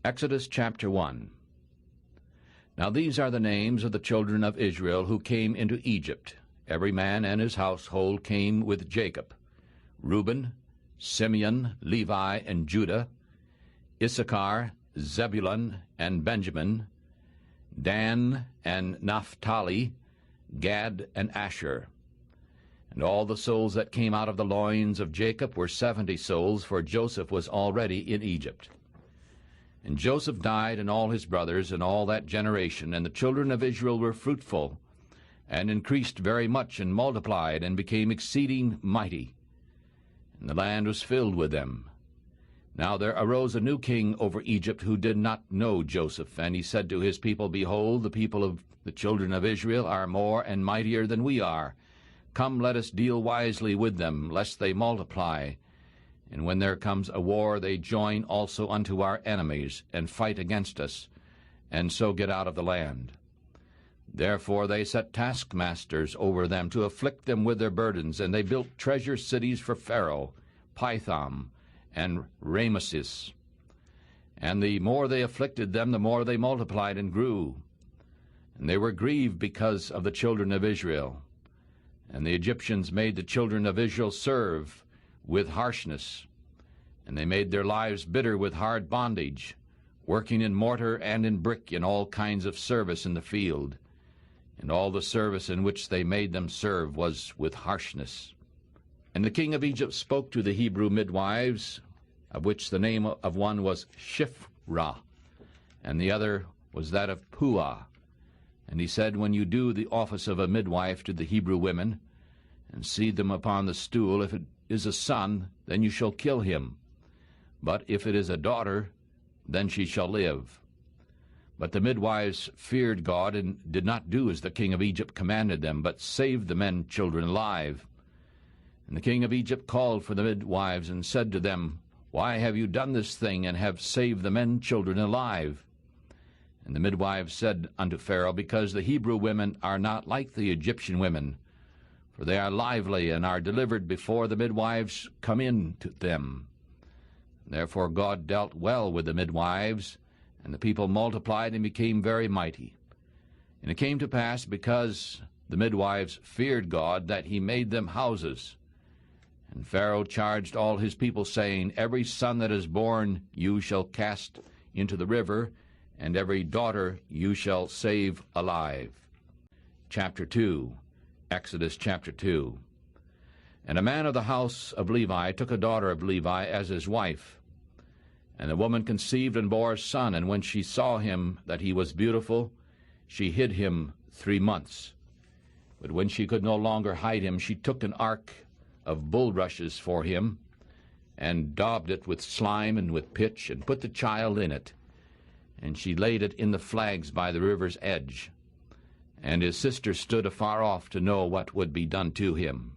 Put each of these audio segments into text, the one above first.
Exodus chapter 1. Now these are the names of the children of Israel who came into Egypt. Every man and his household came with Jacob: Reuben, Simeon, Levi, and Judah; Issachar, Zebulun, and Benjamin; Dan and Naphtali; Gad and Asher. And all the souls that came out of the loins of Jacob were 70 souls, for Joseph was already in Egypt. And Joseph died, and all his brothers, and all that generation. And the children of Israel were fruitful, and increased very much, and multiplied, and became exceeding mighty. And the land was filled with them. Now there arose a new king over Egypt, who did not know Joseph. And he said to his people, Behold, the people of the children of Israel are more and mightier than we are. Come, let us deal wisely with them, lest they multiply. And when there comes a war, they join also unto our enemies, and fight against us, and so get out of the land. Therefore they set taskmasters over them, to afflict them with their burdens. And they built treasure cities for Pharaoh, Pithom, and Rameses. And the more they afflicted them, the more they multiplied and grew. And they were grieved because of the children of Israel. And the Egyptians made the children of Israel serve with harshness. And they made their lives bitter with hard bondage, working in mortar and in brick, in all kinds of service in the field. And all the service in which they made them serve was with harshness. And the king of Egypt spoke to the Hebrew midwives, of which the name of one was Shiphrah, and the other was that of Puah. And he said, When you do the office of a midwife to the Hebrew women, and seat them upon the stool, if it is a son, then you shall kill him. But if it is a daughter, then she shall live. But the midwives feared God, and did not do as the king of Egypt commanded them, but saved the men children alive. And the king of Egypt called for the midwives, and said to them, Why have you done this thing, and have saved the men children alive? And the midwives said unto Pharaoh, Because the Hebrew women are not like the Egyptian women, for they are lively, and are delivered before the midwives come in to them. Therefore God dealt well with the midwives, and the people multiplied and became very mighty. And it came to pass, because the midwives feared God, that he made them houses. And Pharaoh charged all his people, saying, Every son that is born you shall cast into the river, and every daughter you shall save alive. Chapter 2. Exodus chapter 2. And a man of the house of Levi took a daughter of Levi as his wife. And the woman conceived and bore a son, and when she saw him that he was beautiful, she hid him 3 months. But when she could no longer hide him, she took an ark of bulrushes for him, and daubed it with slime and with pitch, and put the child in it. And she laid it in the flags by the river's edge. And his sister stood afar off to know what would be done to him.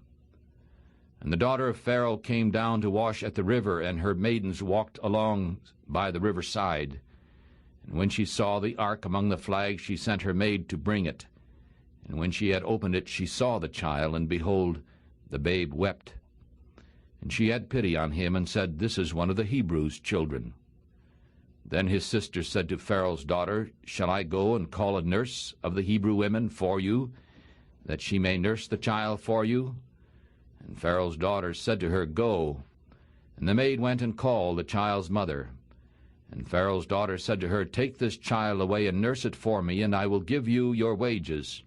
And the daughter of Pharaoh came down to wash at the river, and her maidens walked along by the river side. And when she saw the ark among the flags, she sent her maid to bring it. And when she had opened it, she saw the child, and behold, the babe wept. And she had pity on him, and said, This is one of the Hebrews' children. Then his sister said to Pharaoh's daughter, Shall I go and call a nurse of the Hebrew women for you, that she may nurse the child for you? And Pharaoh's daughter said to her, Go. And the maid went and called the child's mother. And Pharaoh's daughter said to her, Take this child away and nurse it for me, and I will give you your wages.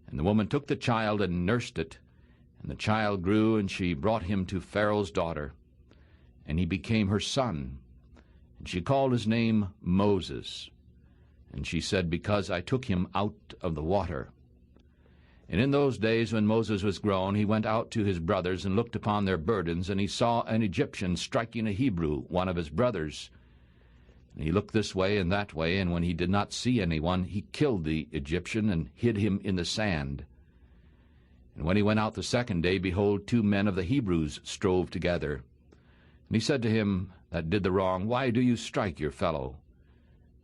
And the woman took the child and nursed it. And the child grew, and she brought him to Pharaoh's daughter. And he became her son. And she called his name Moses. And she said, Because I took him out of the water. And in those days when Moses was grown, he went out to his brothers, and looked upon their burdens, and he saw an Egyptian striking a Hebrew, one of his brothers. And he looked this way and that way, and when he did not see anyone, he killed the Egyptian, and hid him in the sand. And when he went out the second day, behold, 2 men of the Hebrews strove together. And he said to him that did the wrong, Why do you strike your fellow?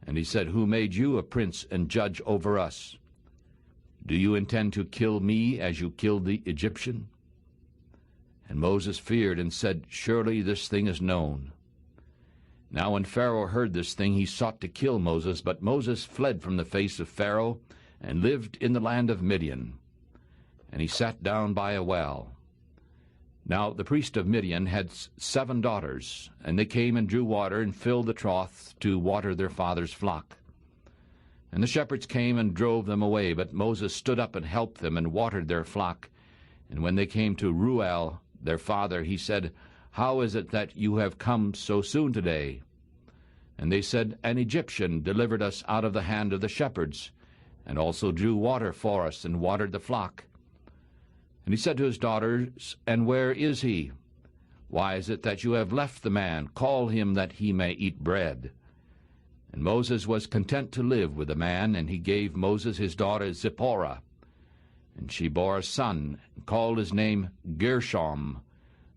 And he said, Who made you a prince and judge over us? Do you intend to kill me as you killed the Egyptian? And Moses feared and said, Surely this thing is known. Now when Pharaoh heard this thing, he sought to kill Moses, but Moses fled from the face of Pharaoh, and lived in the land of Midian. And he sat down by a well. Now the priest of Midian had 7 daughters, and they came and drew water, and filled the troughs to water their father's flock. And the shepherds came and drove them away, but Moses stood up and helped them, and watered their flock. And when they came to Reuel, their father, he said, How is it that you have come so soon today? And they said, An Egyptian delivered us out of the hand of the shepherds, and also drew water for us, and watered the flock. And he said to his daughters, And where is he? Why is it that you have left the man? Call him, that he may eat bread. And Moses was content to live with the man, and he gave Moses his daughter Zipporah. And she bore a son, and called his name Gershom,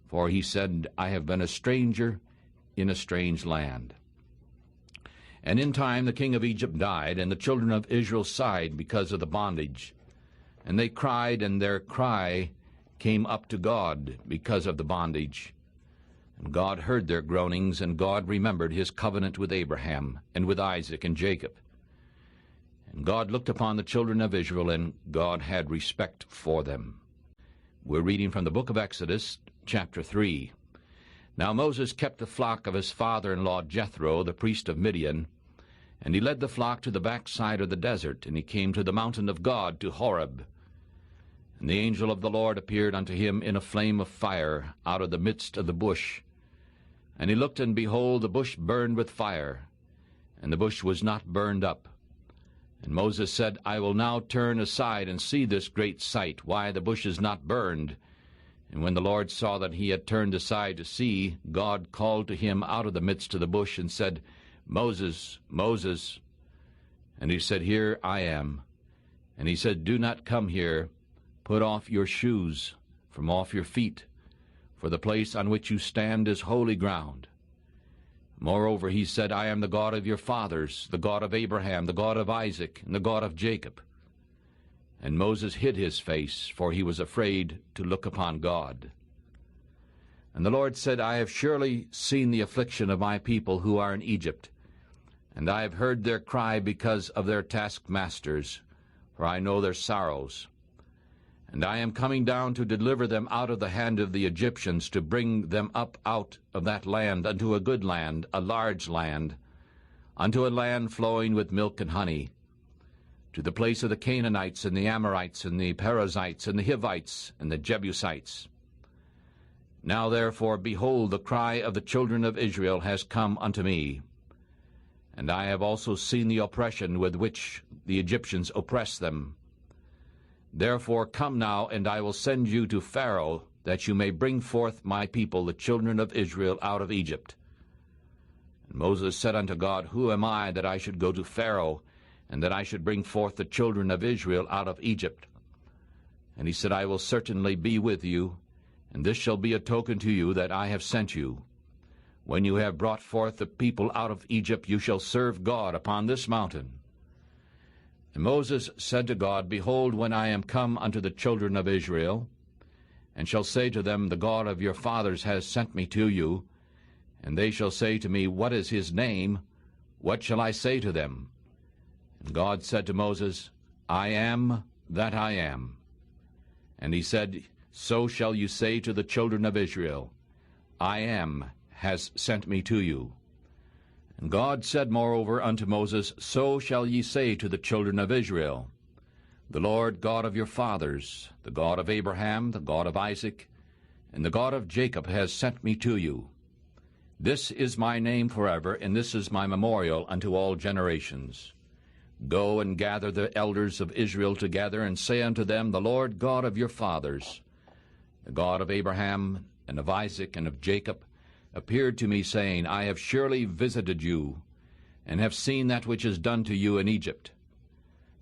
for he said, I have been a stranger in a strange land. And in time the king of Egypt died, and the children of Israel sighed because of the bondage. And they cried, and their cry came up to God because of the bondage. And God heard their groanings, and God remembered his covenant with Abraham, and with Isaac and Jacob. And God looked upon the children of Israel, and God had respect for them. We're reading from the book of Exodus, chapter 3. Now Moses kept the flock of his father-in-law Jethro, the priest of Midian, and he led the flock to the backside of the desert, and he came to the mountain of God, to Horeb. And the angel of the Lord appeared unto him in a flame of fire out of the midst of the bush. And he looked, and behold, the bush burned with fire, and the bush was not burned up. And Moses said, I will now turn aside and see this great sight, why the bush is not burned. And when the Lord saw that he had turned aside to see, God called to him out of the midst of the bush, and said, Moses, Moses. And he said, Here I am. And he said, Do not come here. Put off your shoes from off your feet, for the place on which you stand is holy ground. Moreover, he said, I am the God of your fathers, the God of Abraham, the God of Isaac, and the God of Jacob. And Moses hid his face, for he was afraid to look upon God. And the Lord said, I have surely seen the affliction of my people who are in Egypt, and I have heard their cry because of their taskmasters, for I know their sorrows. And I am coming down to deliver them out of the hand of the Egyptians, to bring them up out of that land unto a good land, a large land, unto a land flowing with milk and honey, to the place of the Canaanites, and the Amorites, and the Perizzites, and the Hivites, and the Jebusites. Now therefore, behold, the cry of the children of Israel has come unto me, and I have also seen the oppression with which the Egyptians oppress them. Therefore come now, and I will send you to Pharaoh, that you may bring forth my people, the children of Israel, out of Egypt. And Moses said unto God, Who am I, that I should go to Pharaoh, and that I should bring forth the children of Israel out of Egypt? And he said, I will certainly be with you, and this shall be a token to you that I have sent you. When you have brought forth the people out of Egypt, you shall serve God upon this mountain. And Moses said to God, Behold, when I am come unto the children of Israel, and shall say to them, The God of your fathers has sent me to you, and they shall say to me, What is his name? What shall I say to them? And God said to Moses, I am that I am. And he said, So shall you say to the children of Israel, I am has sent me to you. And God said moreover unto Moses, So shall ye say to the children of Israel, The Lord God of your fathers, the God of Abraham, the God of Isaac, and the God of Jacob has sent me to you. This is my name forever, and this is my memorial unto all generations. Go and gather the elders of Israel together, and say unto them, The Lord God of your fathers, the God of Abraham, and of Isaac, and of Jacob, appeared to me, saying, I have surely visited you, and have seen that which is done to you in Egypt.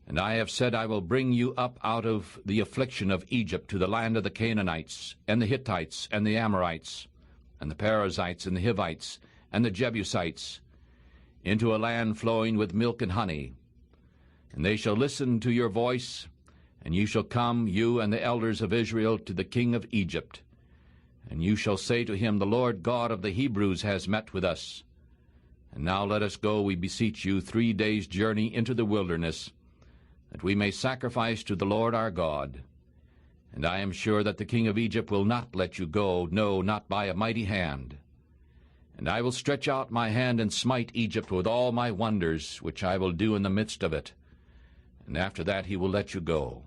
And I have said, I will bring you up out of the affliction of Egypt to the land of the Canaanites, and the Hittites, and the Amorites, and the Perizzites, and the Hivites, and the Jebusites, into a land flowing with milk and honey. And they shall listen to your voice, and you shall come, you and the elders of Israel, to the king of Egypt. And you shall say to him, The Lord God of the Hebrews has met with us. And now let us go, we beseech you, 3 days' journey into the wilderness, that we may sacrifice to the Lord our God. And I am sure that the king of Egypt will not let you go, no, not by a mighty hand. And I will stretch out my hand and smite Egypt with all my wonders, which I will do in the midst of it. And after that he will let you go.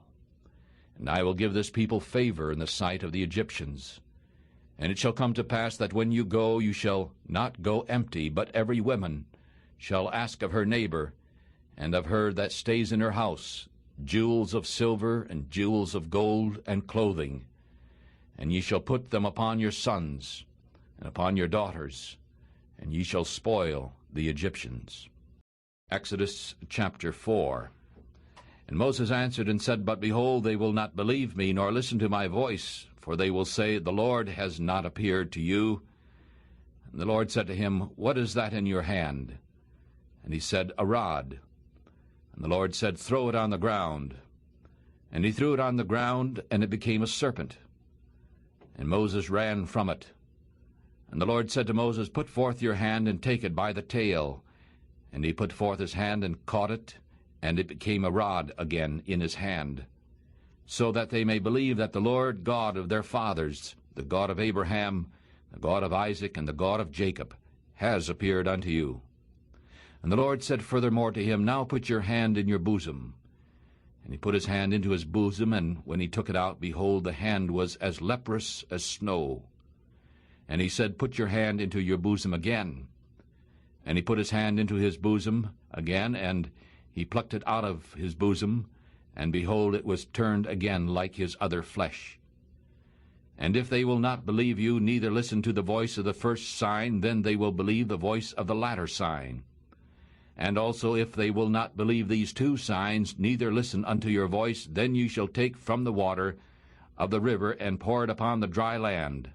And I will give this people favor in the sight of the Egyptians. And it shall come to pass that when you go, you shall not go empty, but every woman shall ask of her neighbor, and of her that stays in her house, jewels of silver, and jewels of gold, and clothing. And ye shall put them upon your sons, and upon your daughters, and ye shall spoil the Egyptians. Exodus chapter 4. And Moses answered and said, But behold, they will not believe me, nor listen to my voice, for they will say, The Lord has not appeared to you. And the Lord said to him, What is that in your hand? And he said, A rod. And the Lord said, Throw it on the ground. And he threw it on the ground, and it became a serpent. And Moses ran from it. And the Lord said to Moses, Put forth your hand, and take it by the tail. And he put forth his hand, and caught it, and it became a rod again in his hand, so that they may believe that the Lord God of their fathers, the God of Abraham, the God of Isaac, and the God of Jacob, has appeared unto you. And the Lord said furthermore to him, Now put your hand in your bosom. And he put his hand into his bosom, and when he took it out, behold, the hand was as leprous as snow. And he said, Put your hand into your bosom again. And he put his hand into his bosom again, and he plucked it out of his bosom, and behold, it was turned again like his other flesh. And if they will not believe you, neither listen to the voice of the first sign, then they will believe the voice of the latter sign. And also if they will not believe these 2 signs, neither listen unto your voice, then you shall take from the water of the river, and pour it upon the dry land.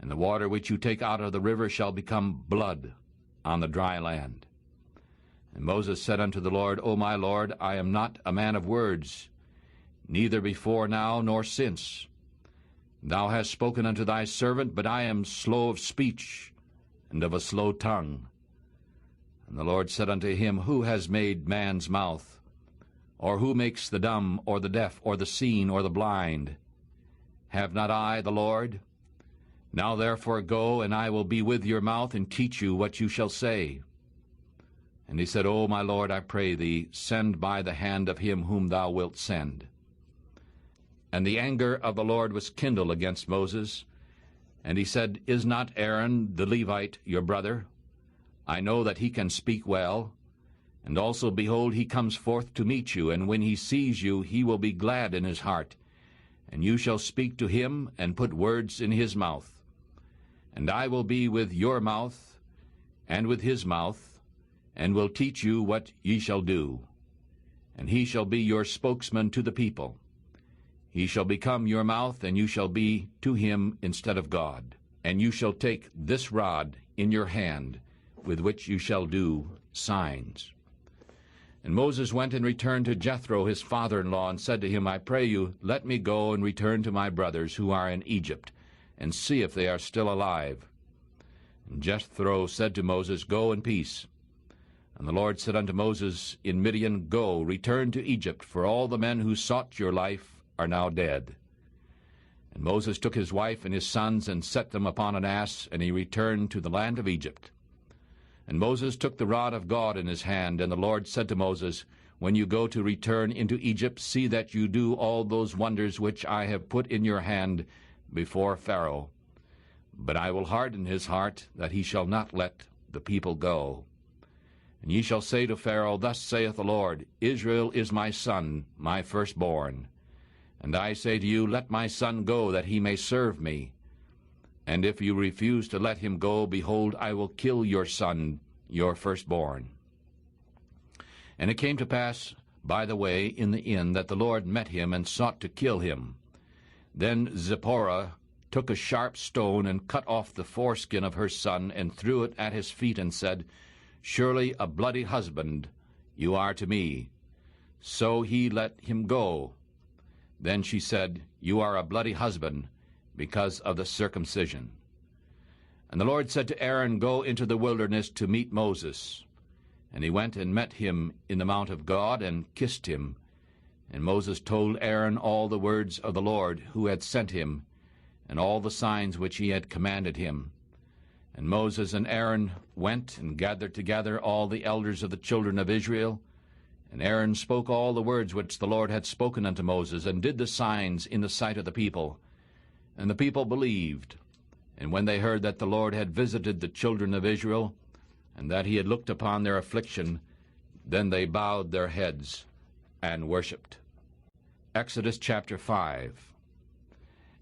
And the water which you take out of the river shall become blood on the dry land. And Moses said unto the Lord, O my Lord, I am not a man of words, neither before now nor since. Thou hast spoken unto thy servant, but I am slow of speech, and of a slow tongue. And the Lord said unto him, Who has made man's mouth? Or who makes the dumb, or the deaf, or the seen, or the blind? Have not I the Lord? Now therefore go, and I will be with your mouth, and teach you what you shall say. And he said, O my Lord, I pray thee, send by the hand of him whom thou wilt send. And the anger of the Lord was kindled against Moses. And he said, Is not Aaron the Levite your brother? I know that he can speak well. And also, behold, he comes forth to meet you, and when he sees you, he will be glad in his heart. And you shall speak to him, and put words in his mouth. And I will be with your mouth, and with his mouth, and will teach you what ye shall do. And he shall be your spokesman to the people. He shall become your mouth, and you shall be to him instead of God. And you shall take this rod in your hand, with which you shall do signs. And Moses went and returned to Jethro his father-in-law, and said to him, I pray you, let me go and return to my brothers who are in Egypt, and see if they are still alive. And Jethro said to Moses, Go in peace. And the Lord said unto Moses in Midian, Go, return to Egypt, for all the men who sought your life are now dead. And Moses took his wife and his sons, and set them upon an ass, and he returned to the land of Egypt. And Moses took the rod of God in his hand, and the Lord said to Moses, When you go to return into Egypt, see that you do all those wonders which I have put in your hand before Pharaoh. But I will harden his heart, that he shall not let the people go. And ye shall say to Pharaoh, Thus saith the Lord, Israel is my son, my firstborn. And I say to you, Let my son go, that he may serve me. And if you refuse to let him go, behold, I will kill your son, your firstborn. And it came to pass by the way in the inn, that the Lord met him, and sought to kill him. Then Zipporah took a sharp stone, and cut off the foreskin of her son, and threw it at his feet, and said, Surely a bloody husband you are to me. So he let him go. Then she said, You are a bloody husband, because of the circumcision. And the Lord said to Aaron, Go into the wilderness to meet Moses. And he went and met him in the mount of God, and kissed him. And Moses told Aaron all the words of the Lord, who had sent him, and all the signs which he had commanded him. And Moses and Aaron went and gathered together all the elders of the children of Israel. And Aaron spoke all the words which the Lord had spoken unto Moses, and did the signs in the sight of the people. And the people believed. And when they heard that the Lord had visited the children of Israel, and that he had looked upon their affliction, then they bowed their heads and worshipped. Exodus chapter 5.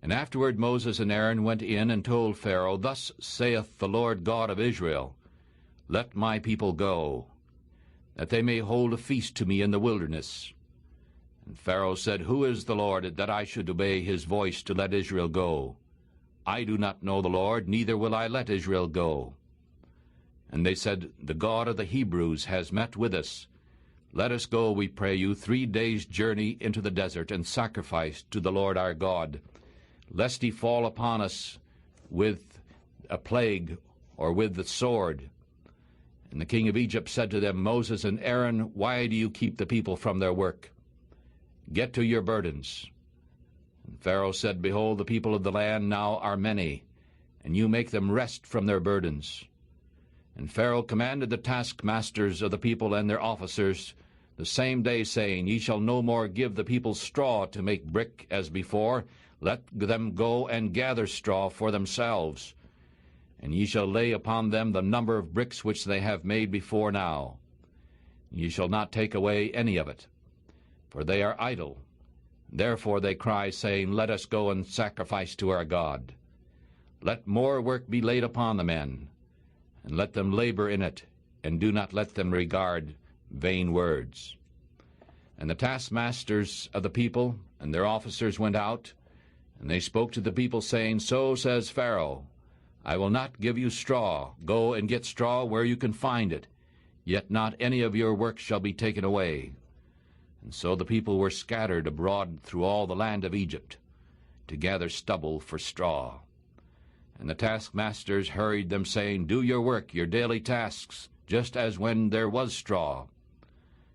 And afterward Moses and Aaron went in and told Pharaoh, Thus saith the Lord God of Israel, Let my people go, that they may hold a feast to me in the wilderness. And Pharaoh said, Who is the Lord, that I should obey his voice to let Israel go? I do not know the Lord, neither will I let Israel go. And they said, The God of the Hebrews has met with us. Let us go, we pray you, 3 days' journey into the desert, and sacrifice to the Lord our God, lest he fall upon us with a plague or with the sword. And the king of Egypt said to them, Moses and Aaron, why do you keep the people from their work? Get to your burdens. And Pharaoh said, Behold, the people of the land now are many, and you make them rest from their burdens. And Pharaoh commanded the taskmasters of the people and their officers the same day, saying, Ye shall no more give the people straw to make brick as before. Let them go and gather straw for themselves. And ye shall lay upon them the number of bricks which they have made before now. Ye shall not take away any of it, for they are idle. Therefore they cry, saying, Let us go and sacrifice to our God. Let more work be laid upon the men, and let them labor in it, and do not let them regard vain words. And the taskmasters of the people and their officers went out, and they spoke to the people, saying, So says Pharaoh, I will not give you straw. Go and get straw where you can find it, yet not any of your work shall be taken away. And so the people were scattered abroad through all the land of Egypt, to gather stubble for straw. And the taskmasters hurried them, saying, Do your work, your daily tasks, just as when there was straw.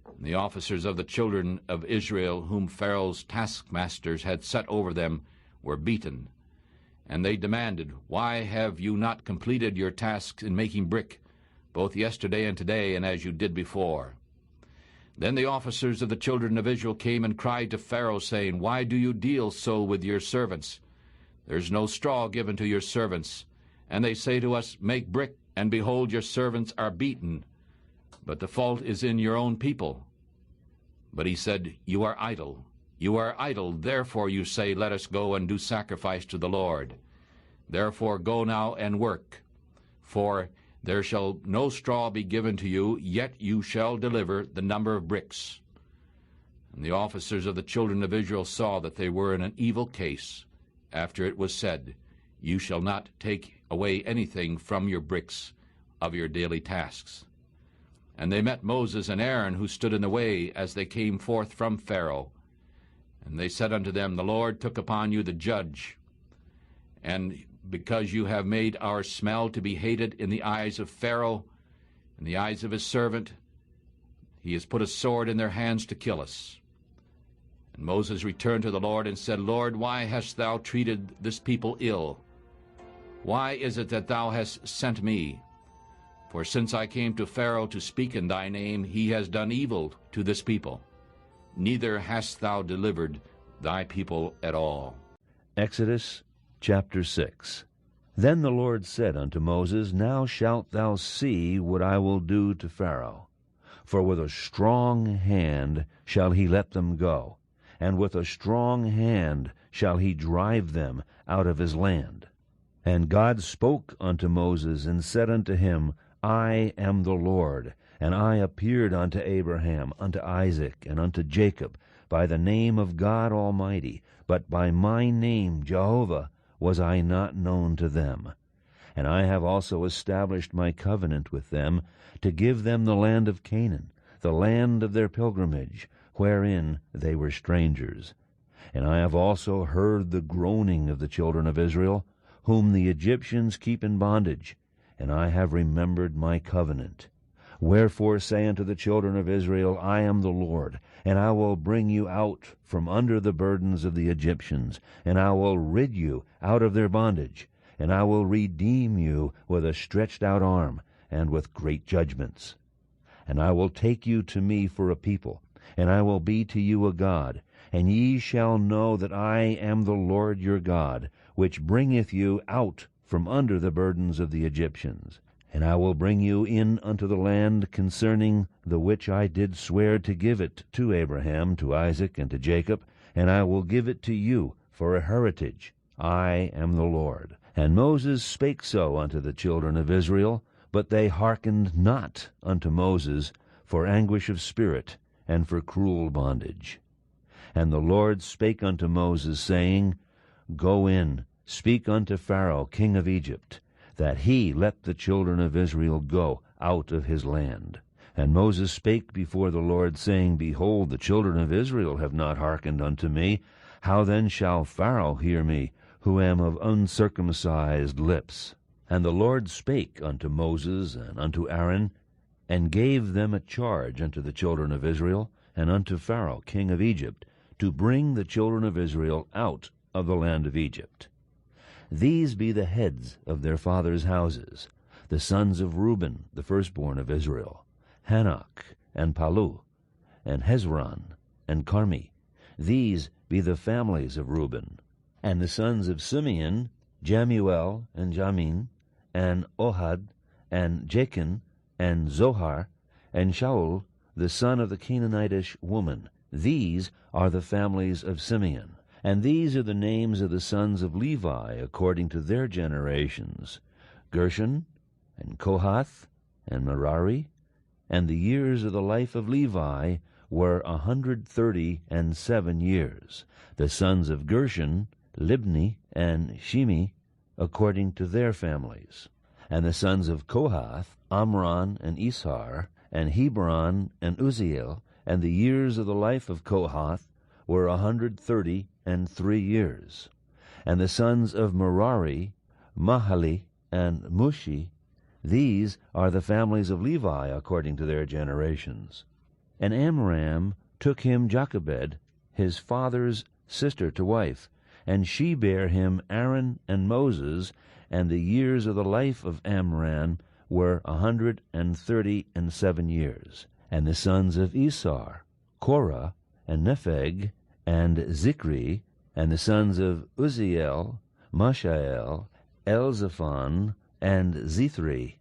And the officers of the children of Israel, whom Pharaoh's taskmasters had set over them, were beaten. And they demanded, Why have you not completed your tasks in making brick, both yesterday and today, and as you did before? Then the officers of the children of Israel came and cried to Pharaoh, saying, Why do you deal so with your servants? There is no straw given to your servants. And they say to us, Make brick, and behold, your servants are beaten. But the fault is in your own people. But he said, You are idle. You are idle, therefore you say, Let us go and do sacrifice to the Lord. Therefore go now and work. For there shall no straw be given to you, yet you shall deliver the number of bricks. And the officers of the children of Israel saw that they were in an evil case, after it was said, You shall not take away anything from your bricks of your daily tasks. And they met Moses and Aaron, who stood in the way as they came forth from Pharaoh. And they said unto them, The Lord took upon you the judge, and because you have made our smell to be hated in the eyes of Pharaoh, in the eyes of his servant, he has put a sword in their hands to kill us. And Moses returned to the Lord and said, Lord, why hast thou treated this people ill? Why is it that thou hast sent me? For since I came to Pharaoh to speak in thy name, he has done evil to this people. Neither hast thou delivered thy people at all. Exodus chapter 6. Then the Lord said unto Moses, Now shalt thou see what I will do to Pharaoh. For with a strong hand shall he let them go, and with a strong hand shall he drive them out of his land. And God spoke unto Moses, and said unto him, I am the Lord, and I appeared unto Abraham, unto Isaac, and unto Jacob, by the name of God Almighty, but by my name Jehovah was I not known to them. And I have also established my covenant with them, to give them the land of Canaan, the land of their pilgrimage, wherein they were strangers. And I have also heard the groaning of the children of Israel, whom the Egyptians keep in bondage, and I have remembered my covenant. Wherefore say unto the children of Israel, I am the Lord, and I will bring you out from under the burdens of the Egyptians, and I will rid you out of their bondage, and I will redeem you with a stretched out arm, and with great judgments. And I will take you to me for a people, and I will be to you a God, and ye shall know that I am the Lord your God, which bringeth you out from under the burdens of the Egyptians. And I will bring you in unto the land concerning the which I did swear to give it to Abraham, to Isaac, and to Jacob, and I will give it to you for a heritage. I am the Lord. And Moses spake so unto the children of Israel, but they hearkened not unto Moses for anguish of spirit, and for cruel bondage. And the Lord spake unto Moses, saying, Go in, speak unto Pharaoh king of Egypt, that he let the children of Israel go out of his land. And Moses spake before the Lord, saying, Behold, the children of Israel have not hearkened unto me. How then shall Pharaoh hear me, who am of uncircumcised lips? And the Lord spake unto Moses and unto Aaron, and gave them a charge unto the children of Israel, and unto Pharaoh king of Egypt, to bring the children of Israel out of the land of Egypt. These be the heads of their fathers' houses, the sons of Reuben, the firstborn of Israel, Hanok, and Palu, and Hezron, and Carmi. These be the families of Reuben. And the sons of Simeon, Jamuel, and Jamin, and Ohad, and Jachin, and Zohar, and Shaul, the son of the Canaanitish woman. These are the families of Simeon. And these are the names of the sons of Levi according to their generations, Gershon, and Kohath, and Merari. And the years of the life of Levi were 137 years. The sons of Gershon, Libni, and Shimi, according to their families. And the sons of Kohath, Amram, and Ishar, and Hebron, and Uzziel. And the years of the life of Kohath were 133 years. And the sons of Merari, Mahali, and Mushi. These are the families of Levi according to their generations. And Amram took him Jochebed, his father's sister, to wife, and she bare him Aaron and Moses. And the years of the life of Amram were 137 years. And the sons of Isar, Korah, and Nepheg, and Zikri. And the sons of Uzziel, Mishael, Elzaphan, and Zithri.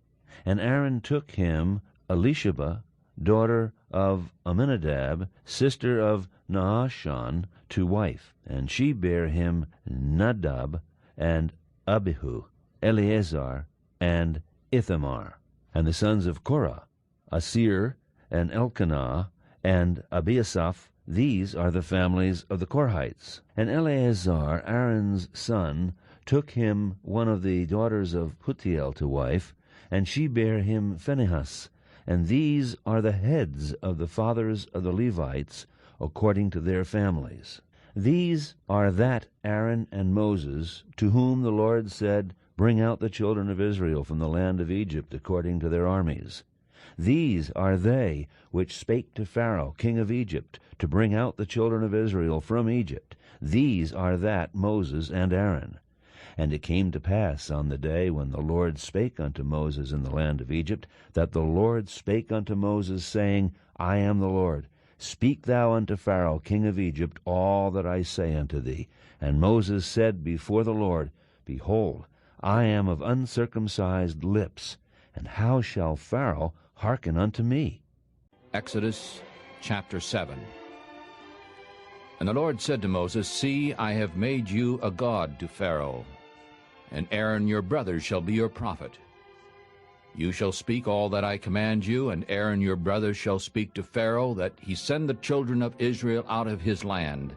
And Aaron took him Elisheba, daughter of Amminadab, sister of Nahashon, to wife, and she bare him Nadab, and Abihu, Eleazar, and Ithamar. And the sons of Korah, Asir, and Elkanah, and Abiasaph. These are the families of the Korhites. And Eleazar, Aaron's son, took him one of the daughters of Putiel to wife, and she bare him Phinehas. And these are the heads of the fathers of the Levites, according to their families. These are that Aaron and Moses, to whom the Lord said, Bring out the children of Israel from the land of Egypt, according to their armies. These are they which spake to Pharaoh king of Egypt, to bring out the children of Israel from Egypt. These are that Moses and Aaron. And it came to pass on the day when the Lord spake unto Moses in the land of Egypt, that the Lord spake unto Moses, saying, I am the Lord. Speak thou unto Pharaoh king of Egypt all that I say unto thee. And Moses said before the Lord, Behold, I am of uncircumcised lips, and how shall Pharaoh hearken unto me? Exodus chapter 7. And the Lord said to Moses, See, I have made you a god to Pharaoh, and Aaron your brother shall be your prophet. You shall speak all that I command you, and Aaron your brother shall speak to Pharaoh, that he send the children of Israel out of his land.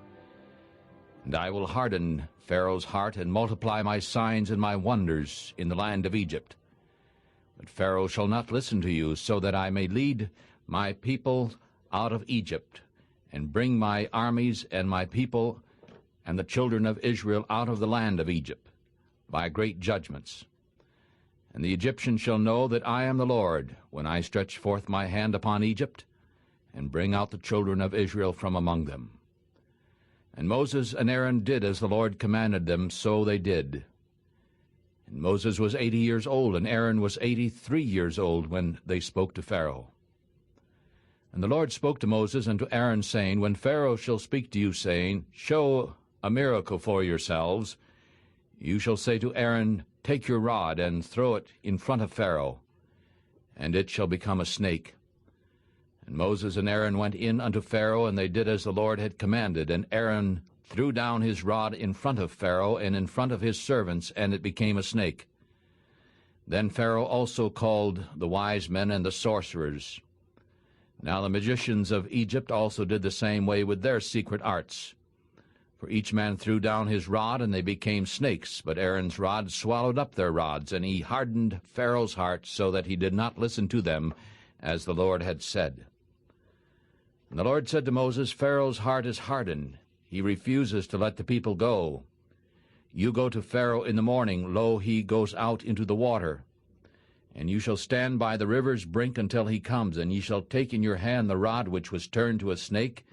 And I will harden Pharaoh's heart, and multiply my signs and my wonders in the land of Egypt. But Pharaoh shall not listen to you, so that I may lead my people out of Egypt, and bring my armies and my people and the children of Israel out of the land of Egypt. by great judgments. And the Egyptians shall know that I am the Lord, when I stretch forth my hand upon Egypt, and bring out the children of Israel from among them. And Moses and Aaron did as the Lord commanded them, so they did. And Moses was 80 years old, and Aaron was 83 years old, when they spoke to Pharaoh. And the Lord spoke to Moses and to Aaron, saying, When Pharaoh shall speak to you, saying, Show a miracle for yourselves, you shall say to Aaron, Take your rod, and throw it in front of Pharaoh, and it shall become a snake. And Moses and Aaron went in unto Pharaoh, and they did as the Lord had commanded. And Aaron threw down his rod in front of Pharaoh, and in front of his servants, and it became a snake. Then Pharaoh also called the wise men and the sorcerers. Now the magicians of Egypt also did the same way with their secret arts. For each man threw down his rod, and they became snakes. But Aaron's rod swallowed up their rods, and he hardened Pharaoh's heart, so that he did not listen to them, as the Lord had said. And the Lord said to Moses, Pharaoh's heart is hardened. He refuses to let the people go. You go to Pharaoh in the morning, lo, he goes out into the water. And you shall stand by the river's brink until he comes, and ye shall take in your hand the rod which was turned to a snake,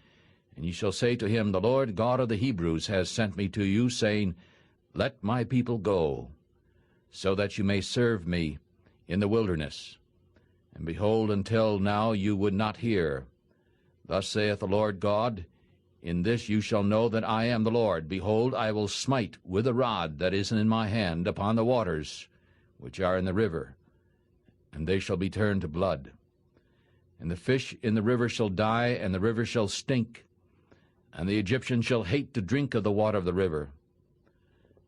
and ye shall say to him, The Lord God of the Hebrews has sent me to you, saying, Let my people go, so that you may serve me in the wilderness. And behold, until now you would not hear. Thus saith the Lord God, In this you shall know that I am the Lord. Behold, I will smite with a rod that is in my hand upon the waters which are in the river, and they shall be turned to blood. And the fish in the river shall die, and the river shall stink, and the Egyptians shall hate to drink of the water of the river.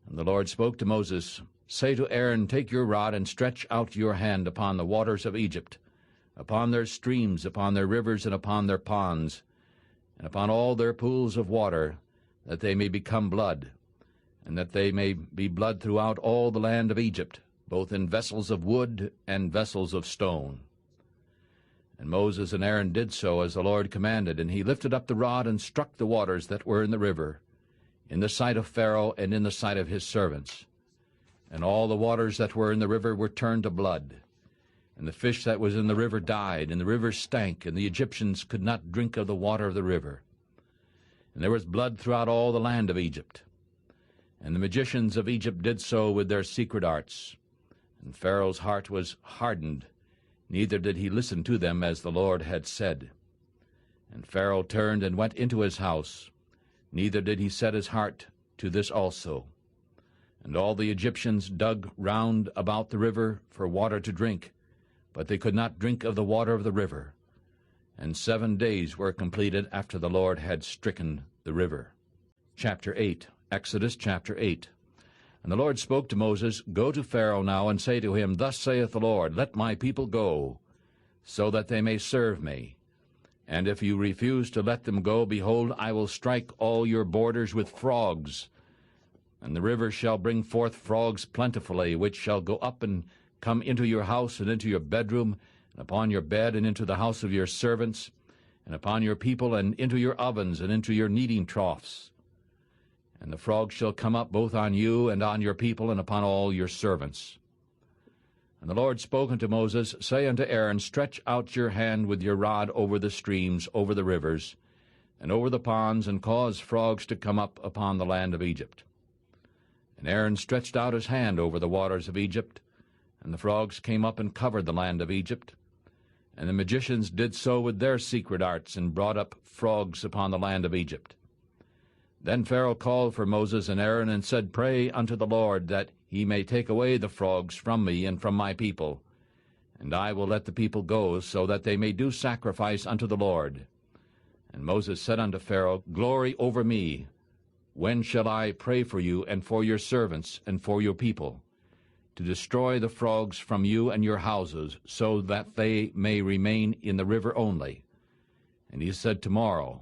And the Lord spoke to Moses, Say to Aaron, Take your rod, and stretch out your hand upon the waters of Egypt, upon their streams, upon their rivers, and upon their ponds, and upon all their pools of water, that they may become blood, and that they may be blood throughout all the land of Egypt, both in vessels of wood and vessels of stone. And Moses and Aaron did so as the Lord commanded, and he lifted up the rod and struck the waters that were in the river, in the sight of Pharaoh and in the sight of his servants. And all the waters that were in the river were turned to blood. And the fish that was in the river died, and the river stank, and the Egyptians could not drink of the water of the river. And there was blood throughout all the land of Egypt. And the magicians of Egypt did so with their secret arts. And Pharaoh's heart was hardened, neither did he listen to them as the Lord had said. And Pharaoh turned and went into his house, neither did he set his heart to this also. And all the Egyptians dug round about the river for water to drink, but they could not drink of the water of the river. And 7 days were completed after the Lord had stricken the river. Chapter 8. Exodus chapter 8. And the Lord spoke to Moses, Go to Pharaoh now, and say to him, Thus saith the Lord, Let my people go, so that they may serve me. And if you refuse to let them go, behold, I will strike all your borders with frogs. And the river shall bring forth frogs plentifully, which shall go up and come into your house, and into your bedroom, and upon your bed, and into the house of your servants, and upon your people, and into your ovens, and into your kneading troughs. And the frogs shall come up both on you and on your people, and upon all your servants. And the Lord spoke unto Moses, Say unto Aaron, Stretch out your hand with your rod over the streams, over the rivers, and over the ponds, and cause frogs to come up upon the land of Egypt. And Aaron stretched out his hand over the waters of Egypt, and the frogs came up and covered the land of Egypt. And the magicians did so with their secret arts, and brought up frogs upon the land of Egypt. Then Pharaoh called for Moses and Aaron, and said, Pray unto the Lord, that he may take away the frogs from me and from my people. And I will let the people go, so that they may do sacrifice unto the Lord. And Moses said unto Pharaoh, Glory over me. When shall I pray for you, and for your servants, and for your people, to destroy the frogs from you and your houses, so that they may remain in the river only? And he said, Tomorrow.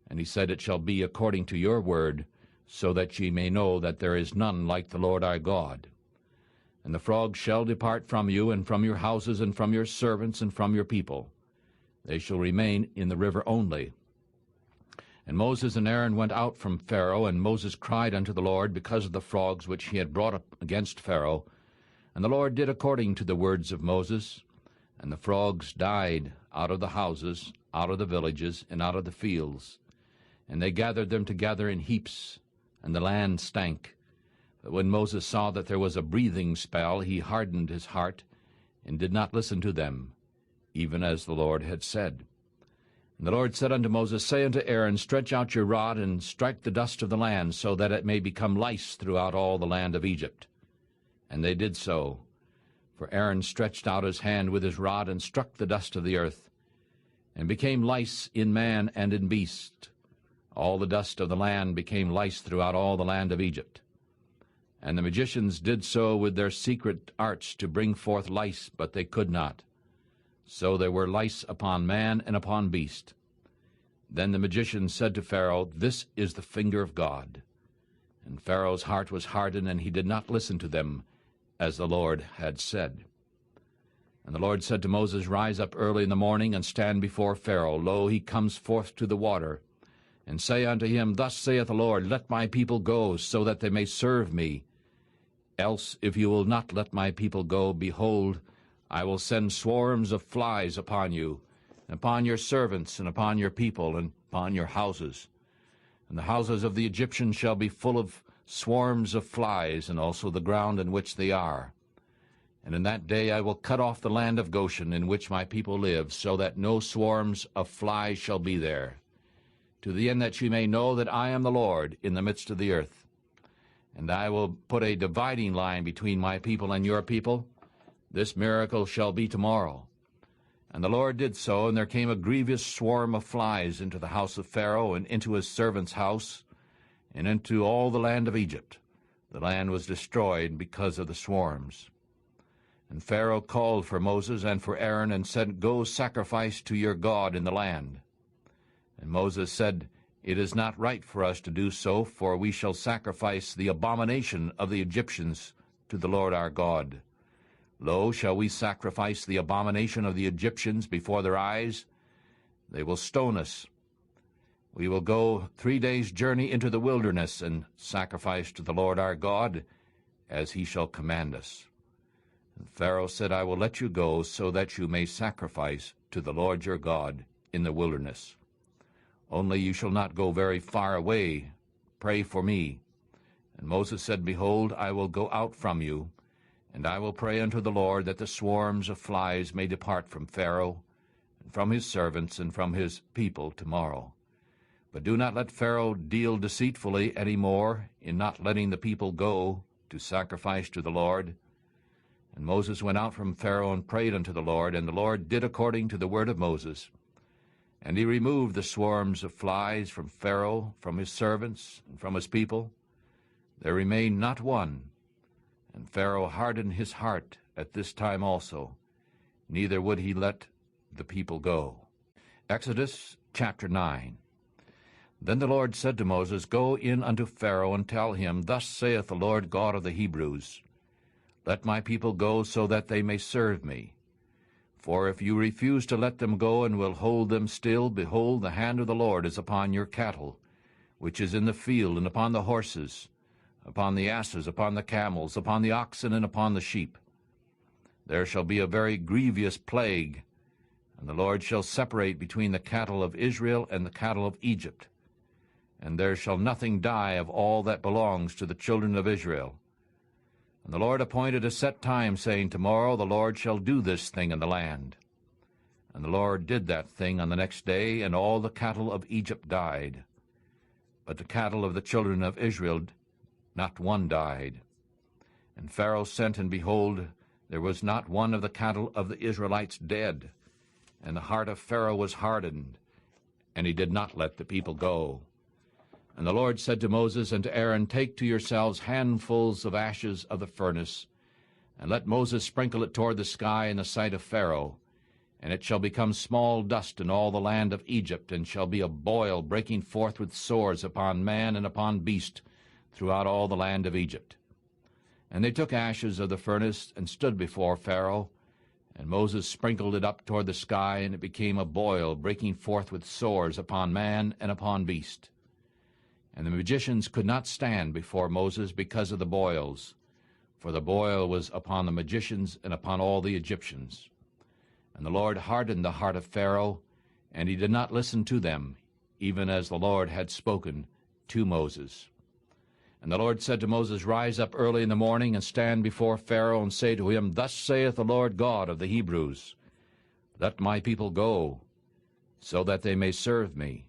And he said, It shall be according to your word, so that ye may know that there is none like the Lord our God. And the frogs shall depart from you, and from your houses, and from your servants, and from your people. They shall remain in the river only. And Moses and Aaron went out from Pharaoh, and Moses cried unto the Lord because of the frogs which he had brought up against Pharaoh. And the Lord did according to the words of Moses. And the frogs died out of the houses, out of the villages, and out of the fields. And they gathered them together in heaps, and the land stank. But when Moses saw that there was a breathing spell, he hardened his heart, and did not listen to them, even as the Lord had said. And the Lord said unto Moses, Say unto Aaron, Stretch out your rod, and strike the dust of the land, so that it may become lice throughout all the land of Egypt. And they did so. For Aaron stretched out his hand with his rod, and struck the dust of the earth, and became lice in man and in beast. All the dust of the land became lice throughout all the land of Egypt. And the magicians did so with their secret arts to bring forth lice, but they could not. So there were lice upon man and upon beast. Then the magicians said to Pharaoh, This is the finger of God. And Pharaoh's heart was hardened, and he did not listen to them, as the Lord had said. And the Lord said to Moses, Rise up early in the morning, and stand before Pharaoh. Lo, he comes forth to the water. And say unto him, Thus saith the Lord, Let my people go, so that they may serve me. Else, if you will not let my people go, behold, I will send swarms of flies upon you, and upon your servants, and upon your people, and upon your houses. And the houses of the Egyptians shall be full of swarms of flies, and also the ground in which they are. And in that day I will cut off the land of Goshen, in which my people live, so that no swarms of flies shall be there, to the end that ye may know that I am the Lord in the midst of the earth. And I will put a dividing line between my people and your people. This miracle shall be tomorrow. And the Lord did so, and there came a grievous swarm of flies into the house of Pharaoh, and into his servant's house, and into all the land of Egypt. The land was destroyed because of the swarms. And Pharaoh called for Moses and for Aaron, and said, Go sacrifice to your God in the land. And Moses said, It is not right for us to do so, for we shall sacrifice the abomination of the Egyptians to the Lord our God. Lo, shall we sacrifice the abomination of the Egyptians before their eyes? They will stone us. We will go 3 days' journey into the wilderness, and sacrifice to the Lord our God, as he shall command us. And Pharaoh said, I will let you go, so that you may sacrifice to the Lord your God in the wilderness. Only you shall not go very far away. Pray for me. And Moses said, Behold, I will go out from you, and I will pray unto the Lord that the swarms of flies may depart from Pharaoh, and from his servants, and from his people tomorrow. But do not let Pharaoh deal deceitfully any more in not letting the people go to sacrifice to the Lord. And Moses went out from Pharaoh and prayed unto the Lord, and the Lord did according to the word of Moses. And he removed the swarms of flies from Pharaoh, from his servants, and from his people. There remained not one. And Pharaoh hardened his heart at this time also, neither would he let the people go. Exodus chapter 9. Then the Lord said to Moses, Go in unto Pharaoh, and tell him, Thus saith the Lord God of the Hebrews, Let my people go, so that they may serve me. For if you refuse to let them go, and will hold them still, behold, the hand of the Lord is upon your cattle, which is in the field, and upon the horses, upon the asses, upon the camels, upon the oxen, and upon the sheep. There shall be a very grievous plague, and the Lord shall separate between the cattle of Israel and the cattle of Egypt. And there shall nothing die of all that belongs to the children of Israel. And the Lord appointed a set time, saying, Tomorrow the Lord shall do this thing in the land. And the Lord did that thing on the next day, and all the cattle of Egypt died. But the cattle of the children of Israel, not one died. And Pharaoh sent, and behold, there was not one of the cattle of the Israelites dead. And the heart of Pharaoh was hardened, and he did not let the people go. And the Lord said to Moses and to Aaron, Take to yourselves handfuls of ashes of the furnace, and let Moses sprinkle it toward the sky in the sight of Pharaoh. And it shall become small dust in all the land of Egypt, and shall be a boil breaking forth with sores upon man and upon beast throughout all the land of Egypt. And they took ashes of the furnace, and stood before Pharaoh. And Moses sprinkled it up toward the sky, and it became a boil, breaking forth with sores upon man and upon beast. And the magicians could not stand before Moses because of the boils, for the boil was upon the magicians and upon all the Egyptians. And the Lord hardened the heart of Pharaoh, and he did not listen to them, even as the Lord had spoken to Moses. And the Lord said to Moses, Rise up early in the morning, and stand before Pharaoh, and say to him, Thus saith the Lord God of the Hebrews, Let my people go, so that they may serve me.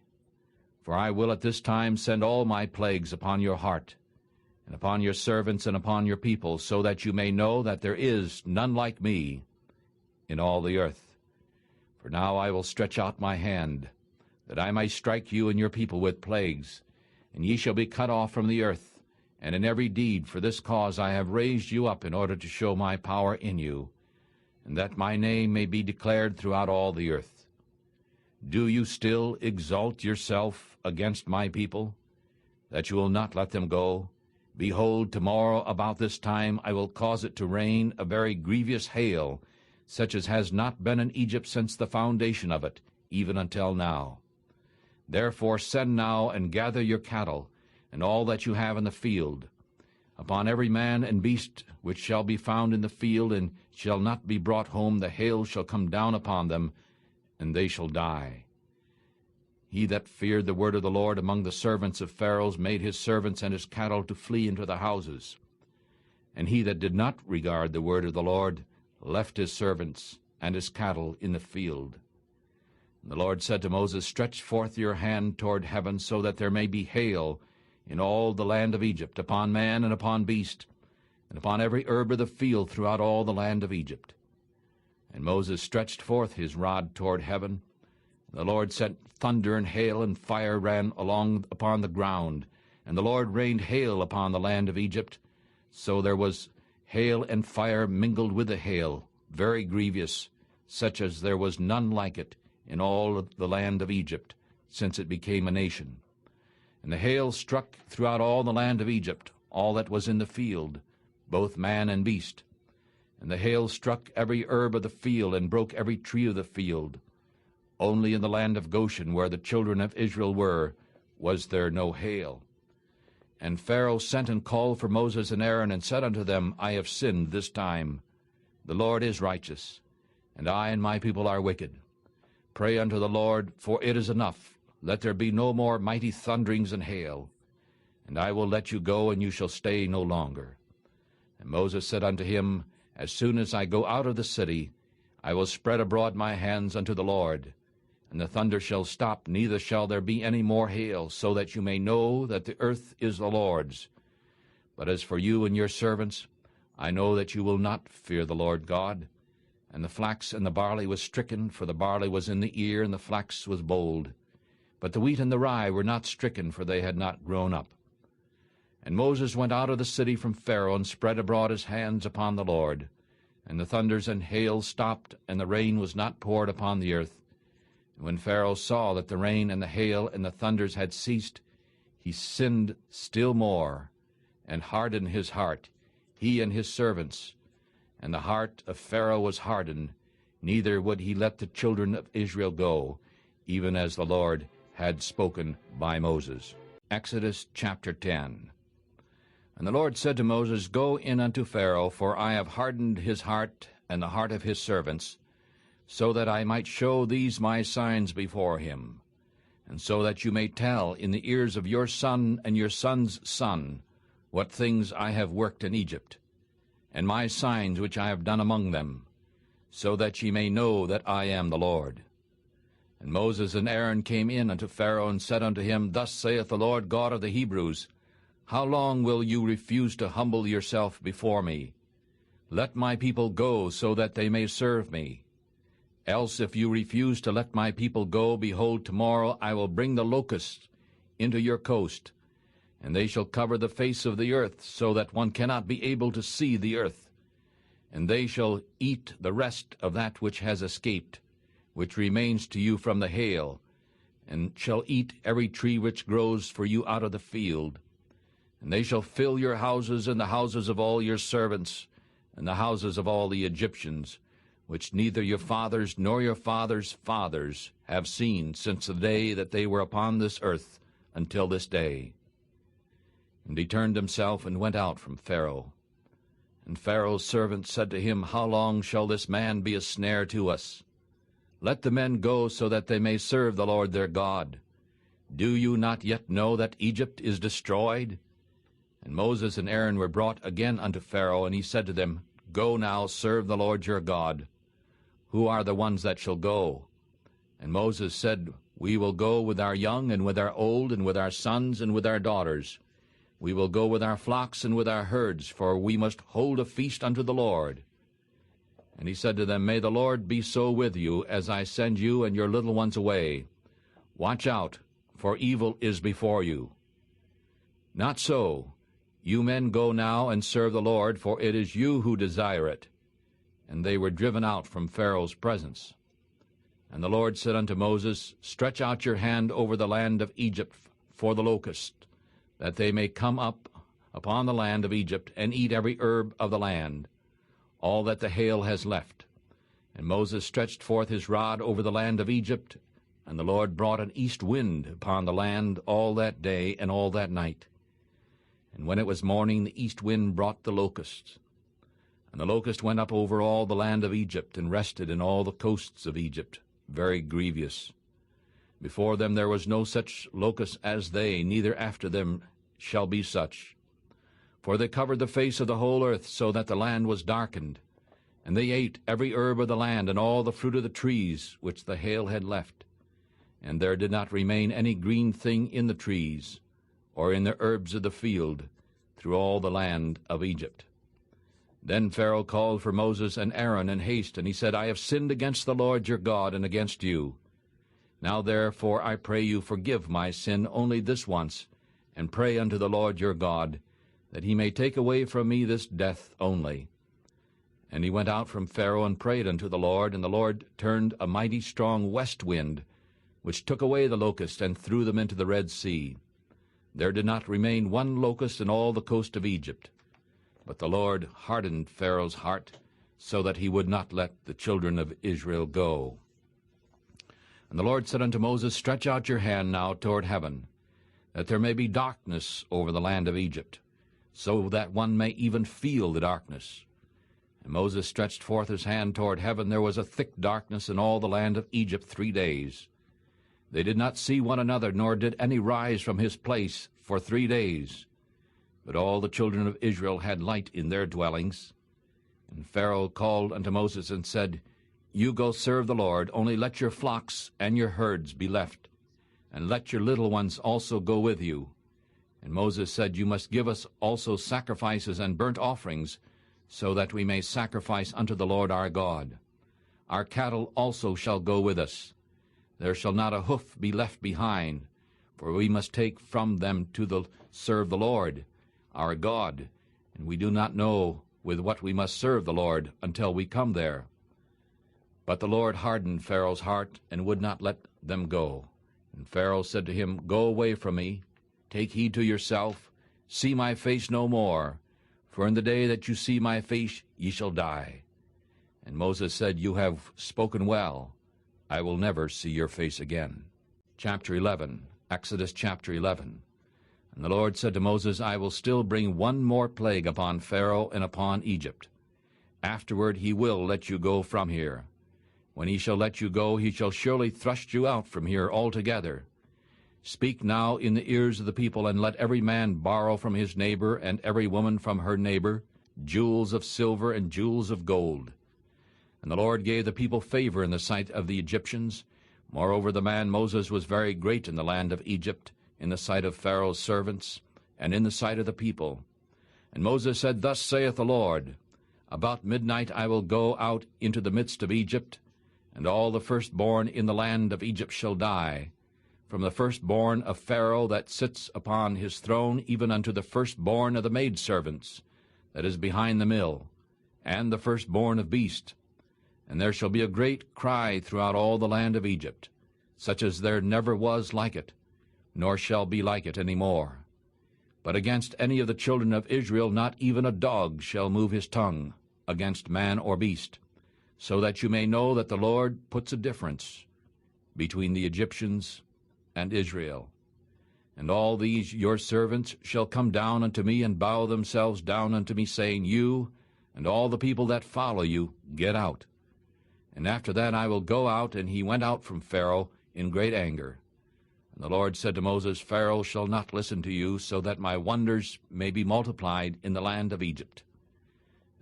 For I will at this time send all my plagues upon your heart, and upon your servants, and upon your people, so that you may know that there is none like me in all the earth. For now I will stretch out my hand, that I may strike you and your people with plagues, and ye shall be cut off from the earth. And in every deed for this cause I have raised you up, in order to show my power in you, and that my name may be declared throughout all the earth. Do you still exalt yourself against my people, that you will not let them go? Behold, tomorrow about this time I will cause it to rain a very grievous hail, such as has not been in Egypt since the foundation of it, even until now. Therefore send now and gather your cattle, and all that you have in the field. Upon every man and beast which shall be found in the field, and shall not be brought home, the hail shall come down upon them, and they shall die. He that feared the word of the Lord among the servants of Pharaoh made his servants and his cattle to flee into the houses. And he that did not regard the word of the Lord left his servants and his cattle in the field. And the Lord said to Moses, Stretch forth your hand toward heaven, so that there may be hail in all the land of Egypt, upon man and upon beast, and upon every herb of the field throughout all the land of Egypt. And Moses stretched forth his rod toward heaven. The Lord sent thunder and hail, and fire ran along upon the ground. And the Lord rained hail upon the land of Egypt. So there was hail and fire mingled with the hail, very grievous, such as there was none like it in all the land of Egypt, since it became a nation. And the hail struck throughout all the land of Egypt, all that was in the field, both man and beast. And the hail struck every herb of the field, and broke every tree of the field. Only in the land of Goshen, where the children of Israel were, was there no hail. And Pharaoh sent and called for Moses and Aaron, and said unto them, I have sinned this time. The Lord is righteous, and I and my people are wicked. Pray unto the Lord, for it is enough. Let there be no more mighty thunderings and hail. And I will let you go, and you shall stay no longer. And Moses said unto him, As soon as I go out of the city, I will spread abroad my hands unto the Lord. And the thunder shall stop, neither shall there be any more hail, so that you may know that the earth is the Lord's. But as for you and your servants, I know that you will not fear the Lord God. And the flax and the barley was stricken, for the barley was in the ear, and the flax was bold. But the wheat and the rye were not stricken, for they had not grown up. And Moses went out of the city from Pharaoh, and spread abroad his hands upon the Lord. And the thunders and hail stopped, and the rain was not poured upon the earth. And when Pharaoh saw that the rain and the hail and the thunders had ceased, he sinned still more, and hardened his heart, he and his servants. And the heart of Pharaoh was hardened, neither would he let the children of Israel go, even as the Lord had spoken by Moses. Exodus chapter 10. And the Lord said to Moses, Go in unto Pharaoh, for I have hardened his heart and the heart of his servants, so that I might show these my signs before him, and so that you may tell in the ears of your son and your son's son what things I have worked in Egypt, and my signs which I have done among them, so that ye may know that I am the Lord. And Moses and Aaron came in unto Pharaoh, and said unto him, Thus saith the Lord God of the Hebrews, How long will you refuse to humble yourself before me? Let my people go, so that they may serve me. Else if you refuse to let my people go, behold, tomorrow I will bring the locusts into your coast, and they shall cover the face of the earth, so that one cannot be able to see the earth. And they shall eat the rest of that which has escaped, which remains to you from the hail, and shall eat every tree which grows for you out of the field. And they shall fill your houses and the houses of all your servants, and the houses of all the Egyptians, which neither your fathers nor your fathers' fathers have seen since the day that they were upon this earth until this day. And he turned himself and went out from Pharaoh. And Pharaoh's servants said to him, How long shall this man be a snare to us? Let the men go so that they may serve the Lord their God. Do you not yet know that Egypt is destroyed? And Moses and Aaron were brought again unto Pharaoh, and he said to them, Go now, serve the Lord your God. Who are the ones that shall go? And Moses said, We will go with our young and with our old and with our sons and with our daughters. We will go with our flocks and with our herds, for we must hold a feast unto the Lord. And he said to them, May the Lord be so with you, as I send you and your little ones away. Watch out, for evil is before you. Not so. You men go now and serve the Lord, for it is you who desire it. And they were driven out from Pharaoh's presence. And the Lord said unto Moses, Stretch out your hand over the land of Egypt for the locusts, that they may come up upon the land of Egypt, and eat every herb of the land, all that the hail has left. And Moses stretched forth his rod over the land of Egypt, and the Lord brought an east wind upon the land all that day and all that night. And when it was morning, the east wind brought the locusts. And the locust went up over all the land of Egypt, and rested in all the coasts of Egypt, very grievous. Before them there was no such locust as they, neither after them shall be such. For they covered the face of the whole earth, so that the land was darkened. And they ate every herb of the land, and all the fruit of the trees which the hail had left. And there did not remain any green thing in the trees, or in the herbs of the field, through all the land of Egypt. Then Pharaoh called for Moses and Aaron in haste, and he said, I have sinned against the Lord your God and against you. Now therefore I pray you, forgive my sin only this once, and pray unto the Lord your God, that he may take away from me this death only. And he went out from Pharaoh and prayed unto the Lord, and the Lord turned a mighty strong west wind, which took away the locusts and threw them into the Red Sea. There did not remain one locust in all the coast of Egypt. But the Lord hardened Pharaoh's heart, so that he would not let the children of Israel go. And the Lord said unto Moses, Stretch out your hand now toward heaven, that there may be darkness over the land of Egypt, so that one may even feel the darkness. And Moses stretched forth his hand toward heaven. There was a thick darkness in all the land of Egypt 3 days. They did not see one another, nor did any rise from his place for 3 days. But all the children of Israel had light in their dwellings. And Pharaoh called unto Moses and said, You go serve the Lord, only let your flocks and your herds be left, and let your little ones also go with you. And Moses said, You must give us also sacrifices and burnt offerings, so that we may sacrifice unto the Lord our God. Our cattle also shall go with us. There shall not a hoof be left behind, for we must take from them to serve the Lord our God, and we do not know with what we must serve the Lord until we come there. But the Lord hardened Pharaoh's heart, and would not let them go. And Pharaoh said to him, Go away from me, take heed to yourself, see my face no more, for in the day that you see my face ye shall die. And Moses said, You have spoken well, I will never see your face again. Chapter 11, Exodus chapter 11. And the Lord said to Moses, I will still bring one more plague upon Pharaoh and upon Egypt. Afterward he will let you go from here. When he shall let you go, he shall surely thrust you out from here altogether. Speak now in the ears of the people, and let every man borrow from his neighbor, and every woman from her neighbor, jewels of silver and jewels of gold. And the Lord gave the people favor in the sight of the Egyptians. Moreover, the man Moses was very great in the land of Egypt, in the sight of Pharaoh's servants, and in the sight of the people. And Moses said, Thus saith the Lord, About midnight I will go out into the midst of Egypt, and all the firstborn in the land of Egypt shall die, from the firstborn of Pharaoh that sits upon his throne, even unto the firstborn of the maidservants that is behind the mill, and the firstborn of beast. And there shall be a great cry throughout all the land of Egypt, such as there never was like it, nor shall be like it any more. But against any of the children of Israel not even a dog shall move his tongue, against man or beast, so that you may know that the Lord puts a difference between the Egyptians and Israel. And all these your servants shall come down unto me, and bow themselves down unto me, saying, You and all the people that follow you, get out. And after that I will go out. And he went out from Pharaoh in great anger. And the Lord said to Moses, Pharaoh shall not listen to you, so that my wonders may be multiplied in the land of Egypt.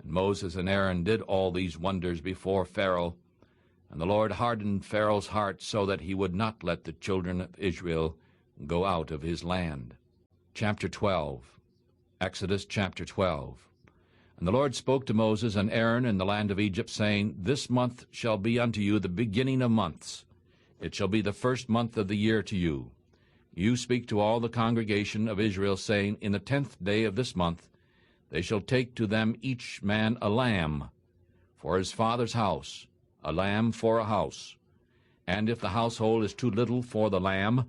And Moses and Aaron did all these wonders before Pharaoh. And the Lord hardened Pharaoh's heart, so that he would not let the children of Israel go out of his land. Chapter 12. Exodus chapter 12. And the Lord spoke to Moses and Aaron in the land of Egypt, saying, This month shall be unto you the beginning of months. It shall be the first month of the year to you. You speak to all the congregation of Israel, saying, In the 10th day of this month they shall take to them each man a lamb for his father's house, a lamb for a house. And if the household is too little for the lamb,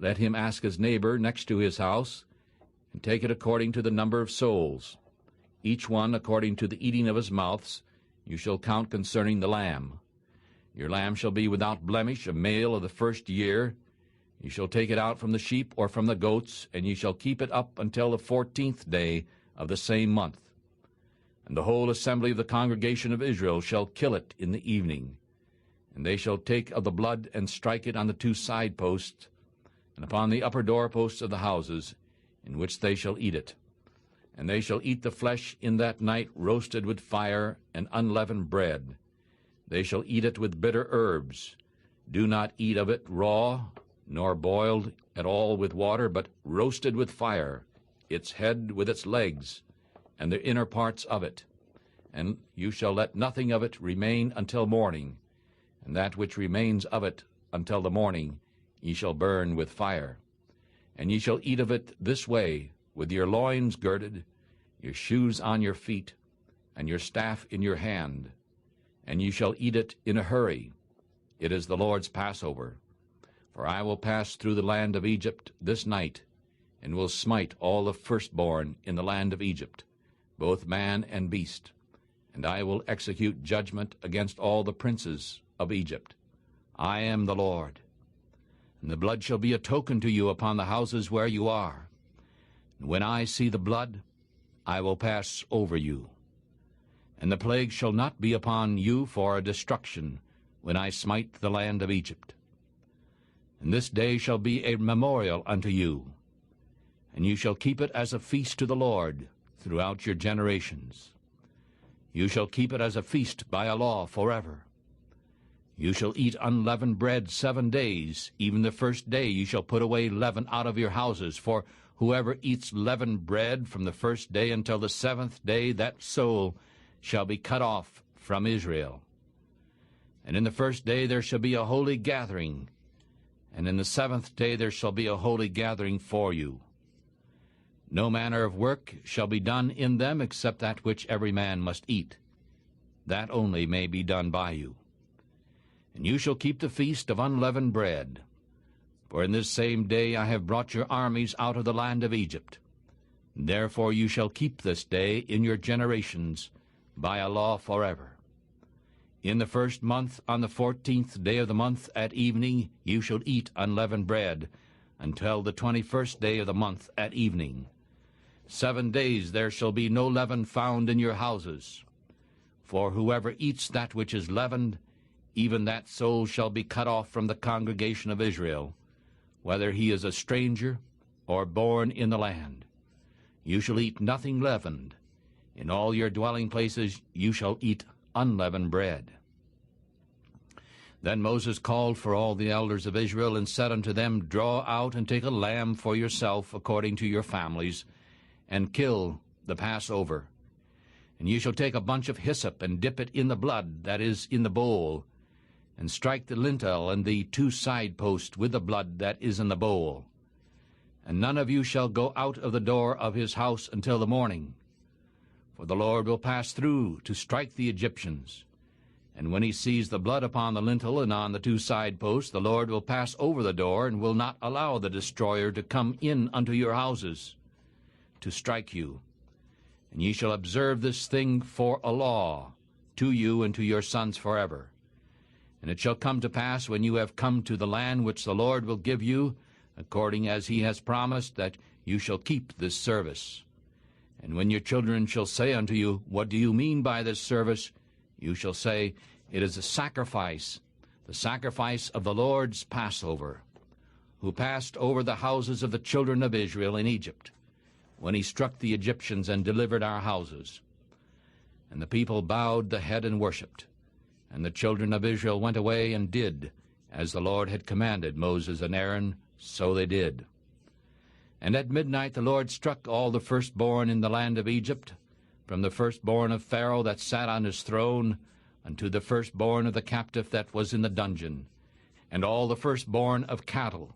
let him ask his neighbor next to his house, and take it according to the number of souls. Each one according to the eating of his mouths you shall count concerning the lamb. Your lamb shall be without blemish, a male of the first year. You shall take it out from the sheep or from the goats, and ye shall keep it up until the 14th day of the same month. And the whole assembly of the congregation of Israel shall kill it in the evening. And they shall take of the blood and strike it on the 2 side posts, and upon the upper doorposts of the houses, in which they shall eat it. And they shall eat the flesh in that night, roasted with fire and unleavened bread. They shall eat it with bitter herbs. Do not eat of it raw, nor boiled at all with water, but roasted with fire, its head with its legs, and the inner parts of it. And you shall let nothing of it remain until morning, and that which remains of it until the morning ye shall burn with fire. And ye shall eat of it this way, with your loins girded, your shoes on your feet, and your staff in your hand. And ye shall eat it in a hurry. It is the Lord's Passover. For I will pass through the land of Egypt this night, and will smite all the firstborn in the land of Egypt, both man and beast. And I will execute judgment against all the princes of Egypt. I am the Lord. And the blood shall be a token to you upon the houses where you are. And when I see the blood, I will pass over you. And the plague shall not be upon you for a destruction, when I smite the land of Egypt. And this day shall be a memorial unto you, and you shall keep it as a feast to the Lord throughout your generations. You shall keep it as a feast by a law forever. You shall eat unleavened bread 7 days. Even the first day you shall put away leaven out of your houses. For whoever eats leavened bread from the first day until the 7th day, that soul shall be cut off from Israel. And in the first day there shall be a holy gathering, and in the 7th day there shall be a holy gathering for you. No manner of work shall be done in them, except that which every man must eat. That only may be done by you. And you shall keep the feast of unleavened bread. For in this same day I have brought your armies out of the land of Egypt. Therefore you shall keep this day in your generations by a law forever. In the first month, on the 14th day of the month at evening, you shall eat unleavened bread, until the 21st day of the month at evening. 7 days there shall be no leaven found in your houses. For whoever eats that which is leavened, even that soul shall be cut off from the congregation of Israel, whether he is a stranger or born in the land. You shall eat nothing leavened. In all your dwelling places you shall eat unleavened bread. Then Moses called for all the elders of Israel, and said unto them, Draw out and take a lamb for yourself according to your families, and kill the Passover. And you shall take a bunch of hyssop, and dip it in the blood that is in the bowl, and strike the lintel and the 2 side posts with the blood that is in the bowl. And none of you shall go out of the door of his house until the morning. For the Lord will pass through to strike the Egyptians. And when he sees the blood upon the lintel and on the 2 side posts, the Lord will pass over the door, and will not allow the destroyer to come in unto your houses to strike you. And ye shall observe this thing for a law to you and to your sons forever. And it shall come to pass, when you have come to the land which the Lord will give you, according as he has promised, that you shall keep this service. And when your children shall say unto you, What do you mean by this service? You shall say, It is a sacrifice, the sacrifice of the Lord's Passover, who passed over the houses of the children of Israel in Egypt, when he struck the Egyptians and delivered our houses. And the people bowed the head and worshipped. And the children of Israel went away and did, as the Lord had commanded Moses and Aaron, so they did. And at midnight the Lord struck all the firstborn in the land of Egypt, from the firstborn of Pharaoh that sat on his throne, unto the firstborn of the captive that was in the dungeon, and all the firstborn of cattle.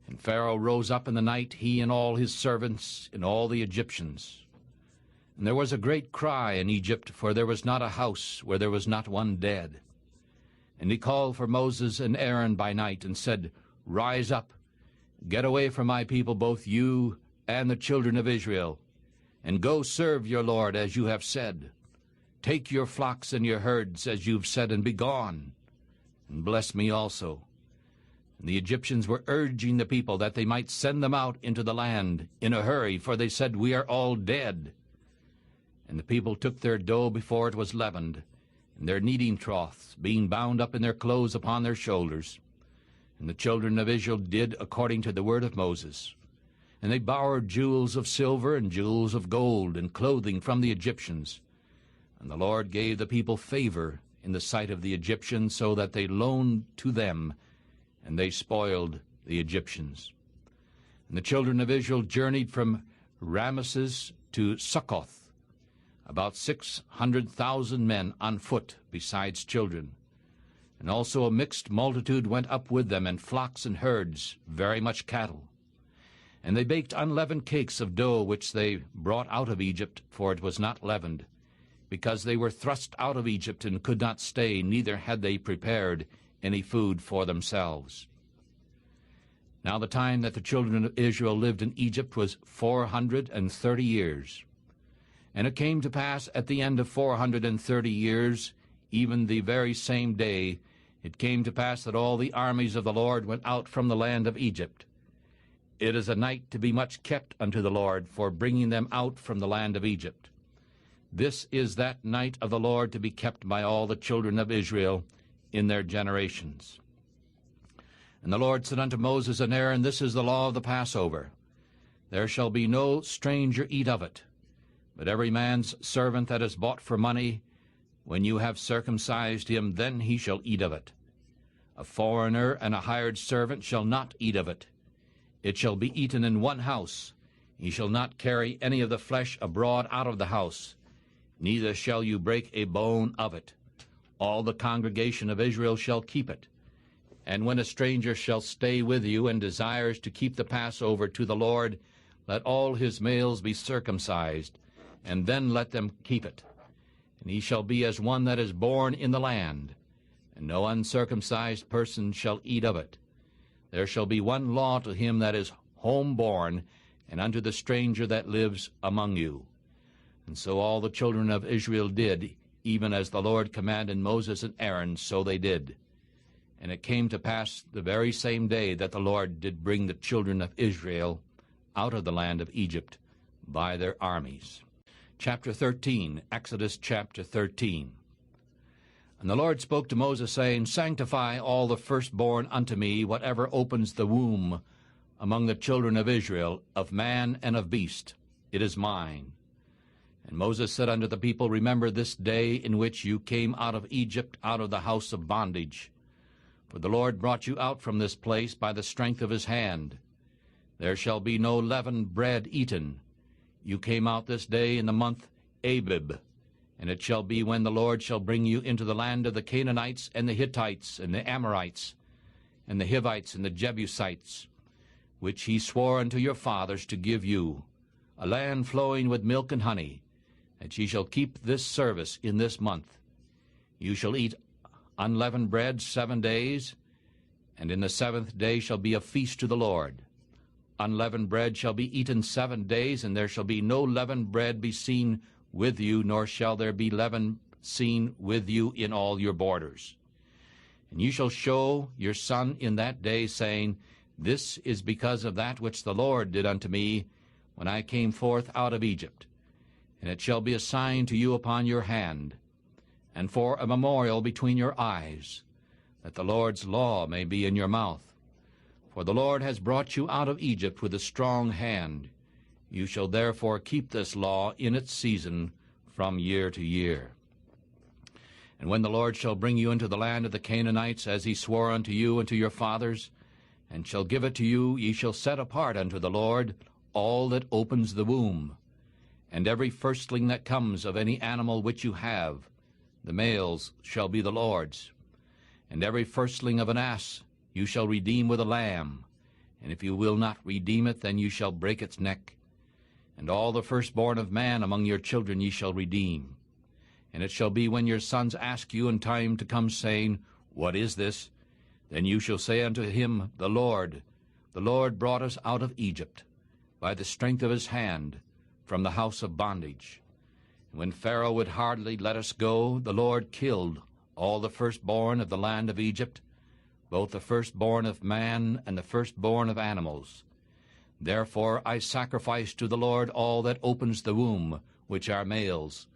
And Pharaoh rose up in the night, he and all his servants, and all the Egyptians. And there was a great cry in Egypt, for there was not a house where there was not one dead. And he called for Moses and Aaron by night, and said, Rise up, get away from my people, both you and the children of Israel, and go serve your Lord as you have said. Take your flocks and your herds as you've said, and be gone, and bless me also. And the Egyptians were urging the people that they might send them out into the land in a hurry, for they said, We are all dead. And the people took their dough before it was leavened, and their kneading troughs, being bound up in their clothes upon their shoulders. And the children of Israel did according to the word of Moses. And they borrowed jewels of silver and jewels of gold and clothing from the Egyptians. And the Lord gave the people favor in the sight of the Egyptians, so that they loaned to them, and they spoiled the Egyptians. And the children of Israel journeyed from Ramesses to Succoth, about 600,000 men on foot, besides children. And also a mixed multitude went up with them, and flocks and herds, very much cattle. And they baked unleavened cakes of dough, which they brought out of Egypt, for it was not leavened, because they were thrust out of Egypt and could not stay, neither had they prepared any food for themselves. Now the time that the children of Israel lived in Egypt was 430 years. And it came to pass at the end of 430 years, even the very same day, it came to pass that all the armies of the Lord went out from the land of Egypt. It is a night to be much kept unto the Lord, for bringing them out from the land of Egypt. This is that night of the Lord to be kept by all the children of Israel in their generations. And the Lord said unto Moses and Aaron, This is the law of the Passover. There shall be no stranger eat of it, but every man's servant that is bought for money, when you have circumcised him, then he shall eat of it. A foreigner and a hired servant shall not eat of it. It shall be eaten in one house. Ye shall not carry any of the flesh abroad out of the house, neither shall you break a bone of it. All the congregation of Israel shall keep it. And when a stranger shall stay with you, and desires to keep the Passover to the Lord, let all his males be circumcised, and then let them keep it. And he shall be as one that is born in the land, and no uncircumcised person shall eat of it. There shall be one law to him that is home-born, and unto the stranger that lives among you. And so all the children of Israel did, even as the Lord commanded Moses and Aaron, so they did. And it came to pass the very same day that the Lord did bring the children of Israel out of the land of Egypt by their armies. Chapter 13, Exodus chapter 13. And the Lord spoke to Moses, saying, Sanctify all the firstborn unto me, whatever opens the womb among the children of Israel, of man and of beast. It is mine. And Moses said unto the people, Remember this day in which you came out of Egypt, out of the house of bondage. For the Lord brought you out from this place by the strength of his hand. There shall be no leavened bread eaten. You came out this day in the month Abib. And it shall be, when the Lord shall bring you into the land of the Canaanites, and the Hittites, and the Amorites, and the Hivites, and the Jebusites, which he swore unto your fathers to give you, a land flowing with milk and honey, that ye shall keep this service in this month. You shall eat unleavened bread 7 days, and in the 7th day shall be a feast to the Lord. Unleavened bread shall be eaten 7 days, and there shall be no leavened bread be seen with you, nor shall there be leaven seen with you in all your borders. And you shall show your son in that day, saying, This is because of that which the Lord did unto me when I came forth out of Egypt. And it shall be a sign to you upon your hand, and for a memorial between your eyes, that the Lord's law may be in your mouth. For the Lord has brought you out of Egypt with a strong hand. You shall therefore keep this law in its season from year to year. And when the Lord shall bring you into the land of the Canaanites, as he swore unto you and to your fathers, and shall give it to you, ye shall set apart unto the Lord all that opens the womb, and every firstling that comes of any animal which you have, the males shall be the Lord's. And every firstling of an ass you shall redeem with a lamb, and if you will not redeem it, then you shall break its neck. And all the firstborn of man among your children ye shall redeem. And it shall be, when your sons ask you in time to come, saying, What is this? Then you shall say unto him, the Lord brought us out of Egypt, by the strength of his hand, from the house of bondage. And when Pharaoh would hardly let us go, the Lord killed all the firstborn of the land of Egypt, both the firstborn of man and the firstborn of animals. Therefore I sacrifice to the Lord all that opens the womb, which are males,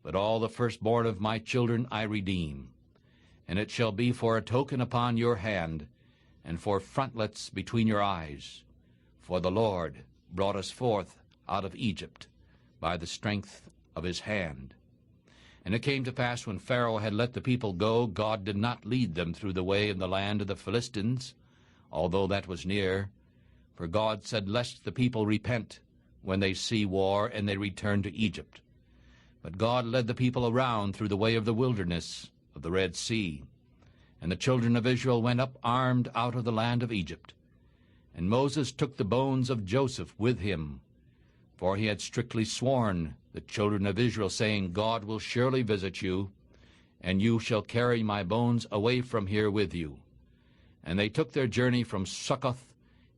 but all the firstborn of my children I redeem. And it shall be for a token upon your hand, and for frontlets between your eyes. For the Lord brought us forth out of Egypt by the strength of his hand. And it came to pass, when Pharaoh had let the people go, God did not lead them through the way of the land of the Philistines, although that was near. For God said, Lest the people repent when they see war, and they return to Egypt. But God led the people around through the way of the wilderness of the Red Sea. And the children of Israel went up armed out of the land of Egypt. And Moses took the bones of Joseph with him, for he had strictly sworn the children of Israel, saying, God will surely visit you, and you shall carry my bones away from here with you. And they took their journey from Succoth,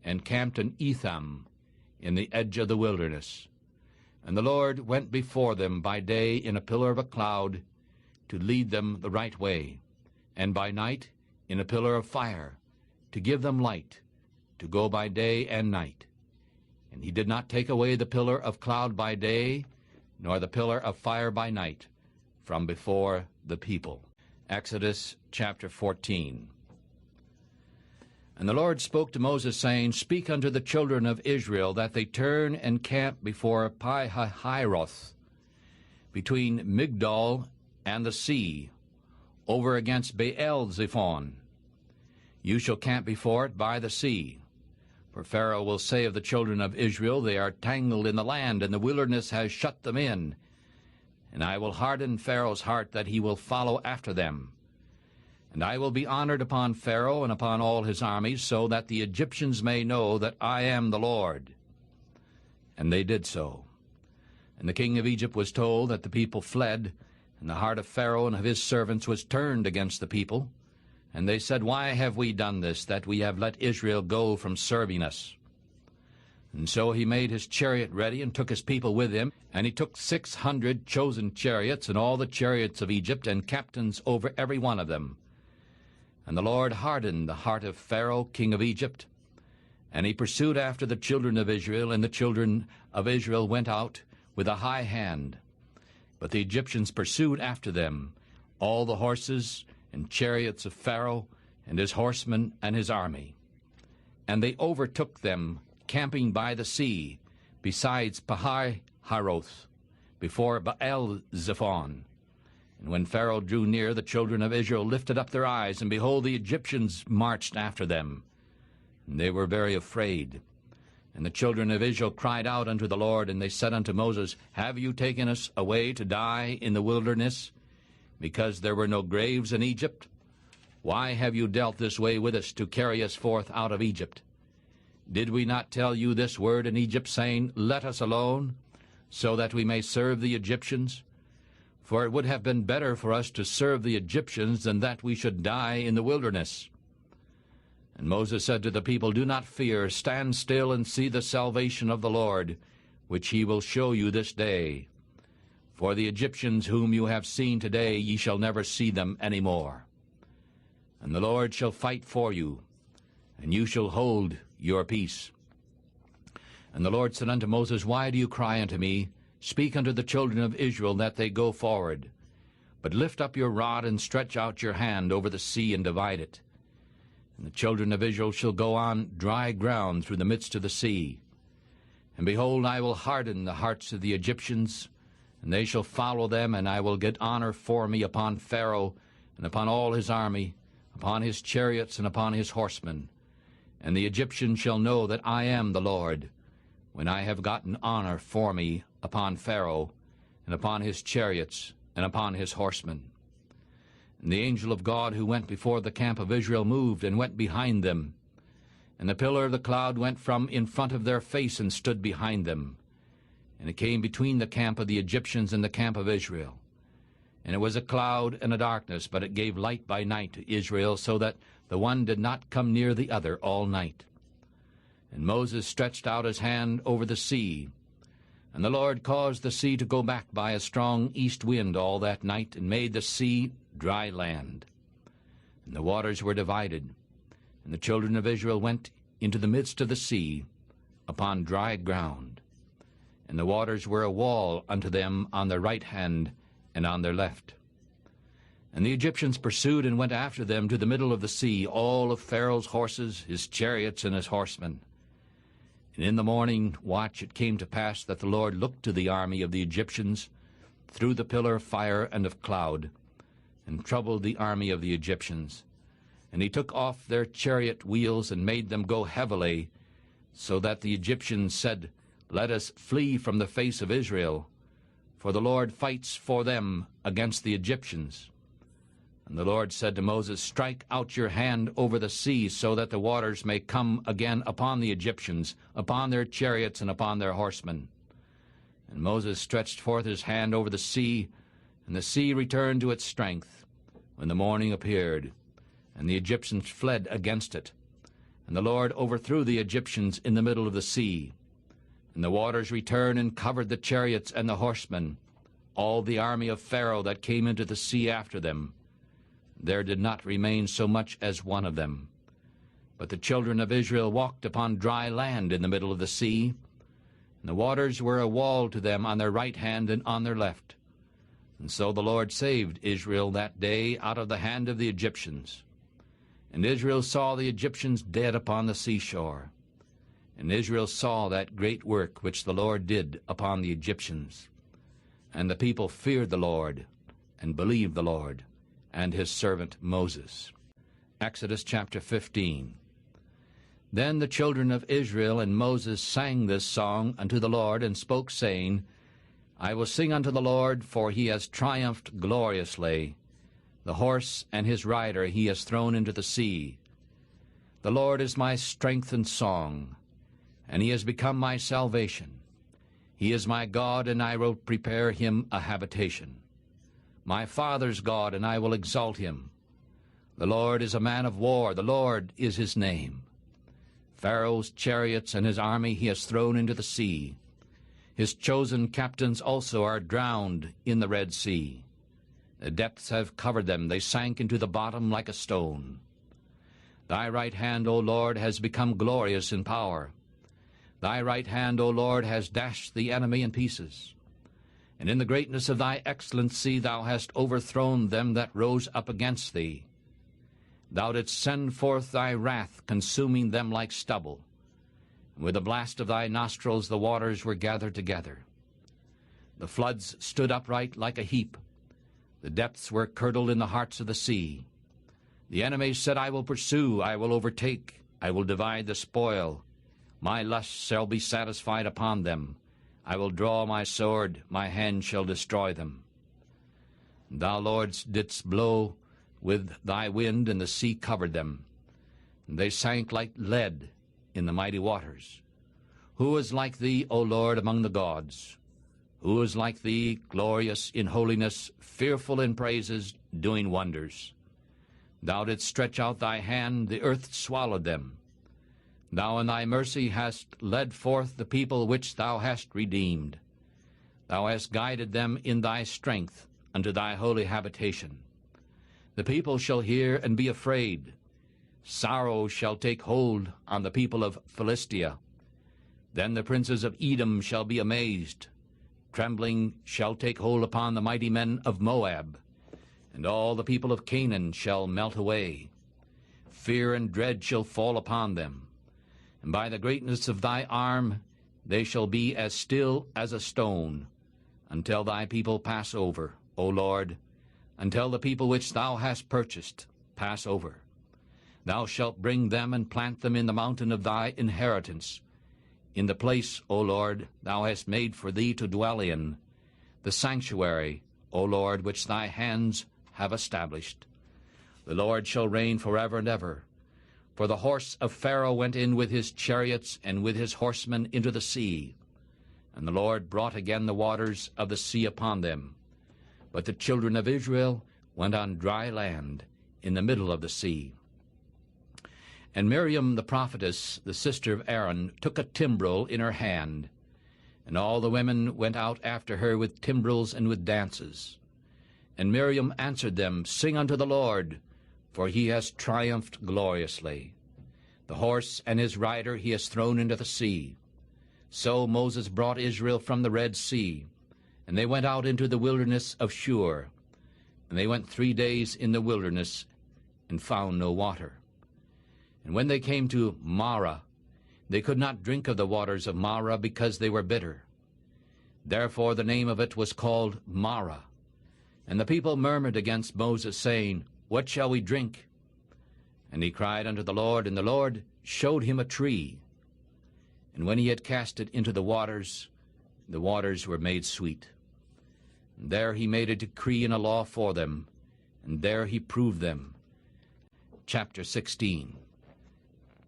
and camped in Etham, in the edge of the wilderness. And the Lord went before them by day in a pillar of a cloud, to lead them the right way, and by night in a pillar of fire, to give them light, to go by day and night. And he did not take away the pillar of cloud by day, nor the pillar of fire by night, from before the people. Exodus chapter 14. And the Lord spoke to Moses, saying, Speak unto the children of Israel, that they turn and camp before Pi-hahiroth, between Migdol and the sea, over against Baal-zephon. You shall camp before it by the sea. For Pharaoh will say of the children of Israel, They are tangled in the land, and the wilderness has shut them in. And I will harden Pharaoh's heart, that he will follow after them. And I will be honored upon Pharaoh and upon all his armies, so that the Egyptians may know that I am the Lord. And they did so. And the king of Egypt was told that the people fled, and the heart of Pharaoh and of his servants was turned against the people. And they said, Why have we done this, that we have let Israel go from serving us? And so he made his chariot ready, and took his people with him. And he took 600 chosen chariots, and all the chariots of Egypt, and captains over every one of them. And the Lord hardened the heart of Pharaoh, king of Egypt. And he pursued after the children of Israel, and the children of Israel went out with a high hand. But the Egyptians pursued after them, all the horses and chariots of Pharaoh, and his horsemen and his army. And they overtook them, camping by the sea, besides Pi-hahiroth, before Baal-zephon. And when Pharaoh drew near, the children of Israel lifted up their eyes, and behold, the Egyptians marched after them. And they were very afraid. And the children of Israel cried out unto the Lord, and they said unto Moses, Have you taken us away to die in the wilderness, because there were no graves in Egypt? Why have you dealt this way with us, to carry us forth out of Egypt? Did we not tell you this word in Egypt, saying, Let us alone, so that we may serve the Egyptians? For it would have been better for us to serve the Egyptians than that we should die in the wilderness. And Moses said to the people, Do not fear, stand still and see the salvation of the Lord, which he will show you this day. For the Egyptians whom you have seen today, ye shall never see them any more. And the Lord shall fight for you, and you shall hold your peace. And the Lord said unto Moses, Why do you cry unto me? Speak unto the children of Israel that they go forward. But lift up your rod and stretch out your hand over the sea and divide it. And the children of Israel shall go on dry ground through the midst of the sea. And behold, I will harden the hearts of the Egyptians, and they shall follow them, and I will get honor for me upon Pharaoh and upon all his army, upon his chariots and upon his horsemen. And the Egyptians shall know that I am the Lord, when I have gotten honor for me upon Pharaoh and upon his chariots and upon his horsemen. And the angel of God who went before the camp of Israel moved and went behind them. And the pillar of the cloud went from in front of their face and stood behind them. And it came between the camp of the Egyptians and the camp of Israel. And it was a cloud and a darkness, but it gave light by night to Israel, so that the one did not come near the other all night. And Moses stretched out his hand over the sea, and the Lord caused the sea to go back by a strong east wind all that night, and made the sea dry land. And the waters were divided, and the children of Israel went into the midst of the sea upon dry ground. And the waters were a wall unto them on their right hand and on their left. And the Egyptians pursued and went after them to the middle of the sea, all of Pharaoh's horses, his chariots, and his horsemen. And in the morning watch it came to pass that the Lord looked to the army of the Egyptians through the pillar of fire and of cloud, and troubled the army of the Egyptians. And he took off their chariot wheels and made them go heavily, so that the Egyptians said, Let us flee from the face of Israel, for the Lord fights for them against the Egyptians. And the Lord said to Moses, Strike out your hand over the sea, so that the waters may come again upon the Egyptians, upon their chariots and upon their horsemen. And Moses stretched forth his hand over the sea, and the sea returned to its strength when the morning appeared, and the Egyptians fled against it. And the Lord overthrew the Egyptians in the middle of the sea. And the waters returned and covered the chariots and the horsemen, all the army of Pharaoh that came into the sea after them. There did not remain so much as one of them. But the children of Israel walked upon dry land in the middle of the sea, and the waters were a wall to them on their right hand and on their left. And so the Lord saved Israel that day out of the hand of the Egyptians. And Israel saw the Egyptians dead upon the seashore. And Israel saw that great work which the Lord did upon the Egyptians. And the people feared the Lord, and believed the Lord, and his servant Moses. Exodus chapter 15. Then the children of Israel and Moses sang this song unto the Lord, and spoke, saying, I will sing unto the Lord, for he has triumphed gloriously. The horse and his rider he has thrown into the sea. The Lord is my strength and song, and he has become my salvation. He is my God, and I will prepare him a habitation. My father's God, and I will exalt him. The Lord is a man of war, the Lord is his name. Pharaoh's chariots and his army he has thrown into the sea. His chosen captains also are drowned in the Red Sea. The depths have covered them, they sank into the bottom like a stone. Thy right hand, O Lord, has become glorious in power. Thy right hand, O Lord, has dashed the enemy in pieces. And in the greatness of thy excellency thou hast overthrown them that rose up against thee. Thou didst send forth thy wrath, consuming them like stubble. And with the blast of thy nostrils the waters were gathered together. The floods stood upright like a heap. The depths were curdled in the hearts of the sea. The enemy said, I will pursue, I will overtake, I will divide the spoil. My lust shall be satisfied upon them. I will draw my sword, my hand shall destroy them. Thou, Lord, didst blow with thy wind, and the sea covered them. And they sank like lead in the mighty waters. Who is like thee, O Lord, among the gods? Who is like thee, glorious in holiness, fearful in praises, doing wonders? Thou didst stretch out thy hand, the earth swallowed them. Thou in thy mercy hast led forth the people which thou hast redeemed. thou hast guided them in thy strength unto thy holy habitation. The people shall hear and be afraid. Sorrow shall take hold on the people of Philistia. Then the princes of Edom shall be amazed. Trembling shall take hold upon the mighty men of Moab, and all the people of Canaan shall melt away. Fear and dread shall fall upon them, and by the greatness of thy arm they shall be as still as a stone, until thy people pass over, O Lord, until the people which thou hast purchased pass over. Thou shalt bring them and plant them in the mountain of thy inheritance, in the place, O Lord, thou hast made for thee to dwell in, the sanctuary, O Lord, which thy hands have established. The Lord shall reign forever and ever. For the horse of Pharaoh went in with his chariots and with his horsemen into the sea, and the Lord brought again the waters of the sea upon them. But the children of Israel went on dry land in the middle of the sea. And Miriam the prophetess, the sister of Aaron, took a timbrel in her hand, and all the women went out after her with timbrels and with dances. And Miriam answered them, Sing unto the Lord, for he has triumphed gloriously. The horse and his rider he has thrown into the sea. So Moses brought Israel from the Red Sea, and they went out into the wilderness of Shur. And they went 3 days in the wilderness, and found no water. And when they came to Marah, they could not drink of the waters of Marah, because they were bitter. Therefore the name of it was called Marah. And the people murmured against Moses, saying, What shall we drink? And he cried unto the Lord, and the Lord showed him a tree. And when he had cast it into the waters were made sweet. And there he made a decree and a law for them, and there he proved them. Chapter 16.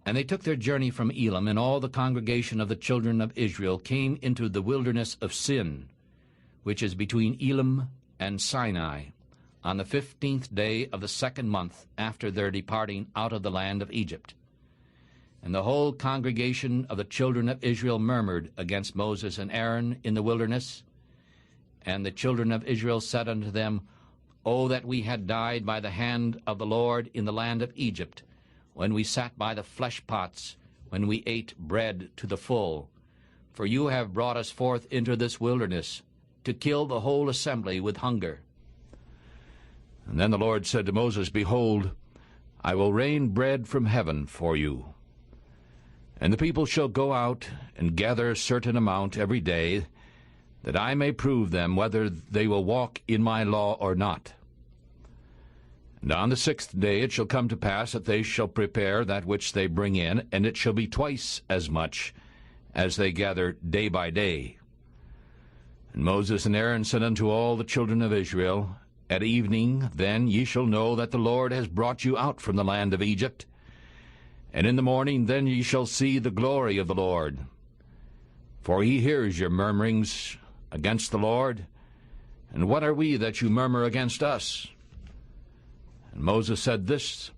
And they took their journey from Elim, and all the congregation of the children of Israel came into the wilderness of Sin, which is between Elim and Sinai, on the 15th day of the 2nd month after their departing out of the land of Egypt. And the whole congregation of the children of Israel murmured against Moses and Aaron in the wilderness. And the children of Israel said unto them, O that we had died by the hand of the Lord in the land of Egypt, when we sat by the flesh pots, when we ate bread to the full. For you have brought us forth into this wilderness, to kill the whole assembly with hunger. And then the Lord said to Moses, Behold, I will rain bread from heaven for you. And the people shall go out and gather a certain amount every day, that I may prove them whether they will walk in my law or not. And on the 6th day it shall come to pass that they shall prepare that which they bring in, and it shall be twice as much as they gather day by day. And Moses and Aaron said unto all the children of Israel, At evening then ye shall know that the Lord has brought you out from the land of Egypt. And in the morning then ye shall see the glory of the Lord. For he hears your murmurings against the Lord. And what are we that you murmur against us? And Moses said, This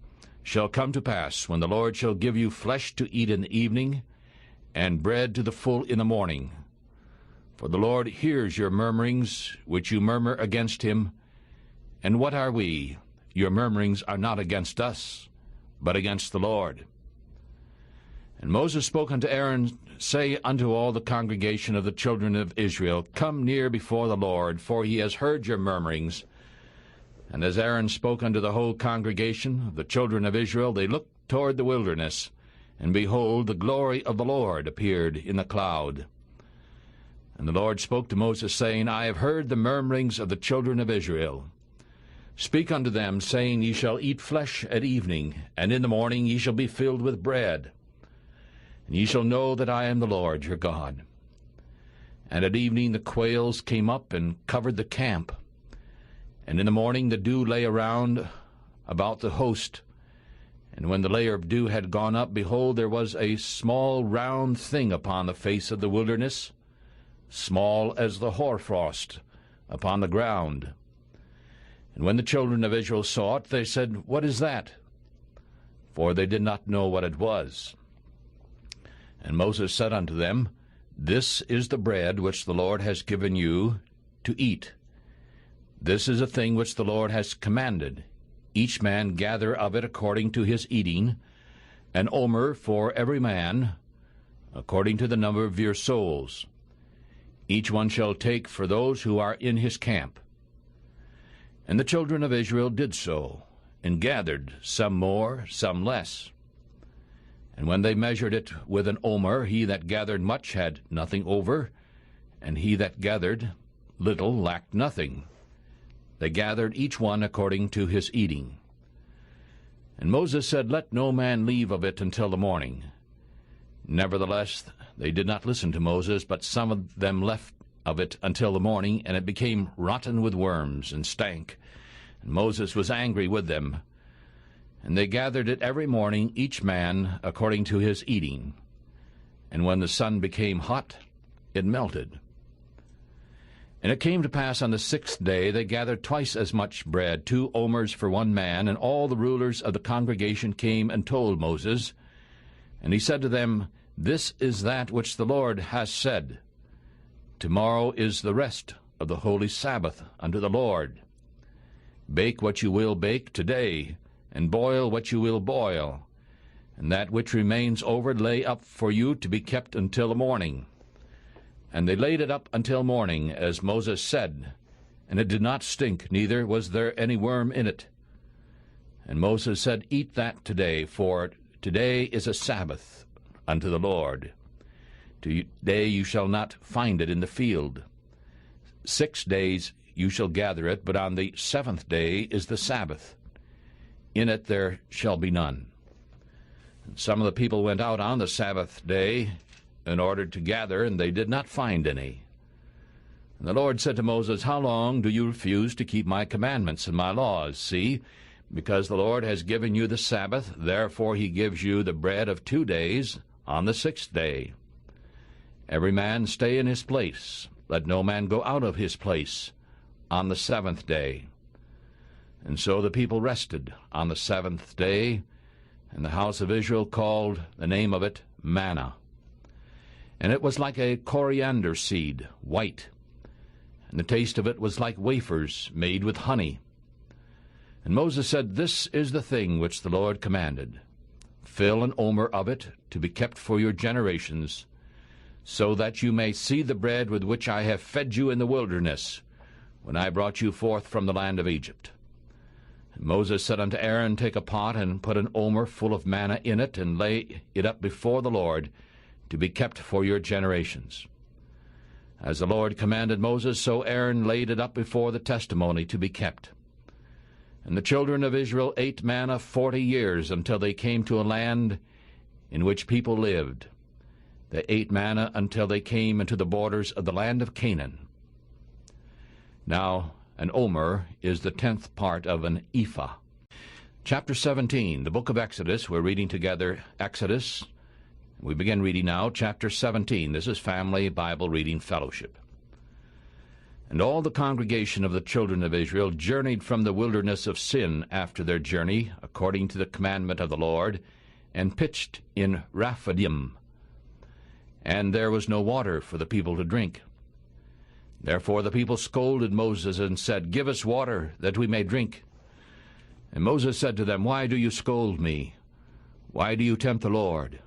shall come to pass, when the Lord shall give you flesh to eat in the evening, and bread to the full in the morning. For the Lord hears your murmurings, which you murmur against him. And what are we? Your murmurings are not against us, but against the Lord. And Moses spoke unto Aaron, Say unto all the congregation of the children of Israel, Come near before the Lord, for he has heard your murmurings. And as Aaron spoke unto the whole congregation of the children of Israel, they looked toward the wilderness, and behold, the glory of the Lord appeared in the cloud. And the Lord spoke to Moses, saying, I have heard the murmurings of the children of Israel. Speak unto them, saying, Ye shall eat flesh at evening, and in the morning ye shall be filled with bread. And ye shall know that I am the Lord your God. And at evening the quails came up and covered the camp. And in the morning the dew lay around about the host. And when the layer of dew had gone up, behold, there was a small round thing upon the face of the wilderness, small as the hoarfrost upon the ground. And when the children of Israel saw it, they said, What is that? For they did not know what it was. And Moses said unto them, This is the bread which the Lord has given you to eat. This is a thing which the Lord has commanded. Each man gather of it according to his eating, an omer for every man, according to the number of your souls. Each one shall take for those who are in his camp. And the children of Israel did so, and gathered, some more, some less. And when they measured it with an omer, he that gathered much had nothing over, and he that gathered little lacked nothing. They gathered each one according to his eating. And Moses said, Let no man leave of it until the morning. Nevertheless, they did not listen to Moses, but some of them left of it until the morning, and it became rotten with worms, and stank. And Moses was angry with them. And they gathered it every morning, each man according to his eating. And when the sun became hot, it melted. And it came to pass on the 6th day they gathered twice as much bread, 2 omers for one man, and all the rulers of the congregation came and told Moses. And he said to them, This is that which the Lord has said. Tomorrow is the rest of the holy Sabbath unto the Lord. Bake what you will bake today, and boil what you will boil, and that which remains over lay up for you to be kept until the morning. And they laid it up until morning, as Moses said, and it did not stink, neither was there any worm in it. And Moses said, Eat that today, for today is a Sabbath unto the Lord. Today you shall not find it in the field. 6 days you shall gather it, but on the 7th day is the Sabbath. In it there shall be none. And some of the people went out on the Sabbath day in order to gather, and they did not find any. And the Lord said to Moses, How long do you refuse to keep my commandments and my laws? See, because the Lord has given you the Sabbath, therefore he gives you the bread of 2 days on the 6th day. Every man stay in his place. Let no man go out of his place on the 7th day. And so the people rested on the 7th day, and the house of Israel called the name of it Manna. And it was like a coriander seed, white, and the taste of it was like wafers made with honey. And Moses said, This is the thing which the Lord commanded. Fill an omer of it to be kept for your generations, so that you may see the bread with which I have fed you in the wilderness, when I brought you forth from the land of Egypt. And Moses said unto Aaron, Take a pot, and put an omer full of manna in it, and lay it up before the Lord, to be kept for your generations. As the Lord commanded Moses, so Aaron laid it up before the testimony to be kept. And the children of Israel ate manna 40 years, until they came to a land in which people lived. They ate manna until they came into the borders of the land of Canaan. Now an omer is the 10th part of an ephah. Chapter 17, the book of Exodus. We're reading together Exodus. We begin reading now, chapter 17. This is Family Bible Reading Fellowship. And all the congregation of the children of Israel journeyed from the wilderness of Sin after their journey, according to the commandment of the Lord, and pitched in Rephidim. And there was no water for the people to drink. Therefore the people scolded Moses and said, Give us water, that we may drink. And Moses said to them, Why do you scold me? Why do you tempt the Lord?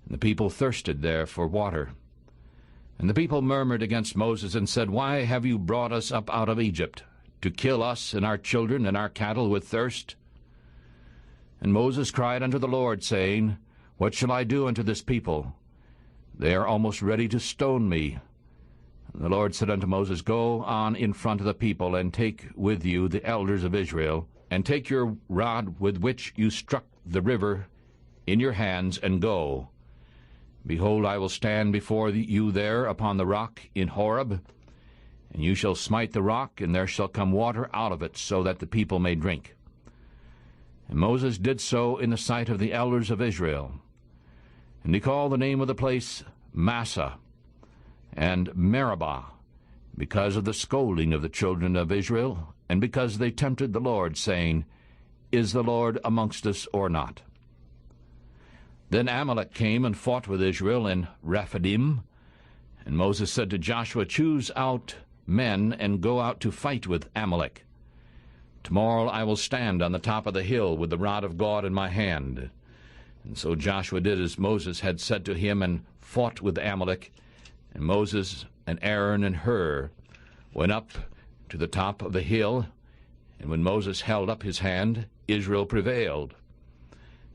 And the people thirsted there for water. And the people murmured against Moses and said, Why have you brought us up out of Egypt, to kill us and our children and our cattle with thirst? And Moses cried unto the Lord, saying, What shall I do unto this people? They are almost ready to stone me. And the Lord said unto Moses, Go on in front of the people, and take with you the elders of Israel, and take your rod with which you struck the river in your hands, and go. Behold, I will stand before you there upon the rock in Horeb, and you shall smite the rock, and there shall come water out of it, so that the people may drink. And Moses did so in the sight of the elders of Israel. And he called the name of the place Massah and Meribah, because of the scolding of the children of Israel, and because they tempted the Lord, saying, Is the Lord amongst us or not? Then Amalek came and fought with Israel in Rephidim. And Moses said to Joshua, "Choose out men and go out to fight with Amalek. Tomorrow I will stand on the top of the hill with the rod of God in my hand." And so Joshua did as Moses had said to him, and fought with Amalek. And Moses and Aaron and Hur went up to the top of the hill, and when Moses held up his hand, Israel prevailed.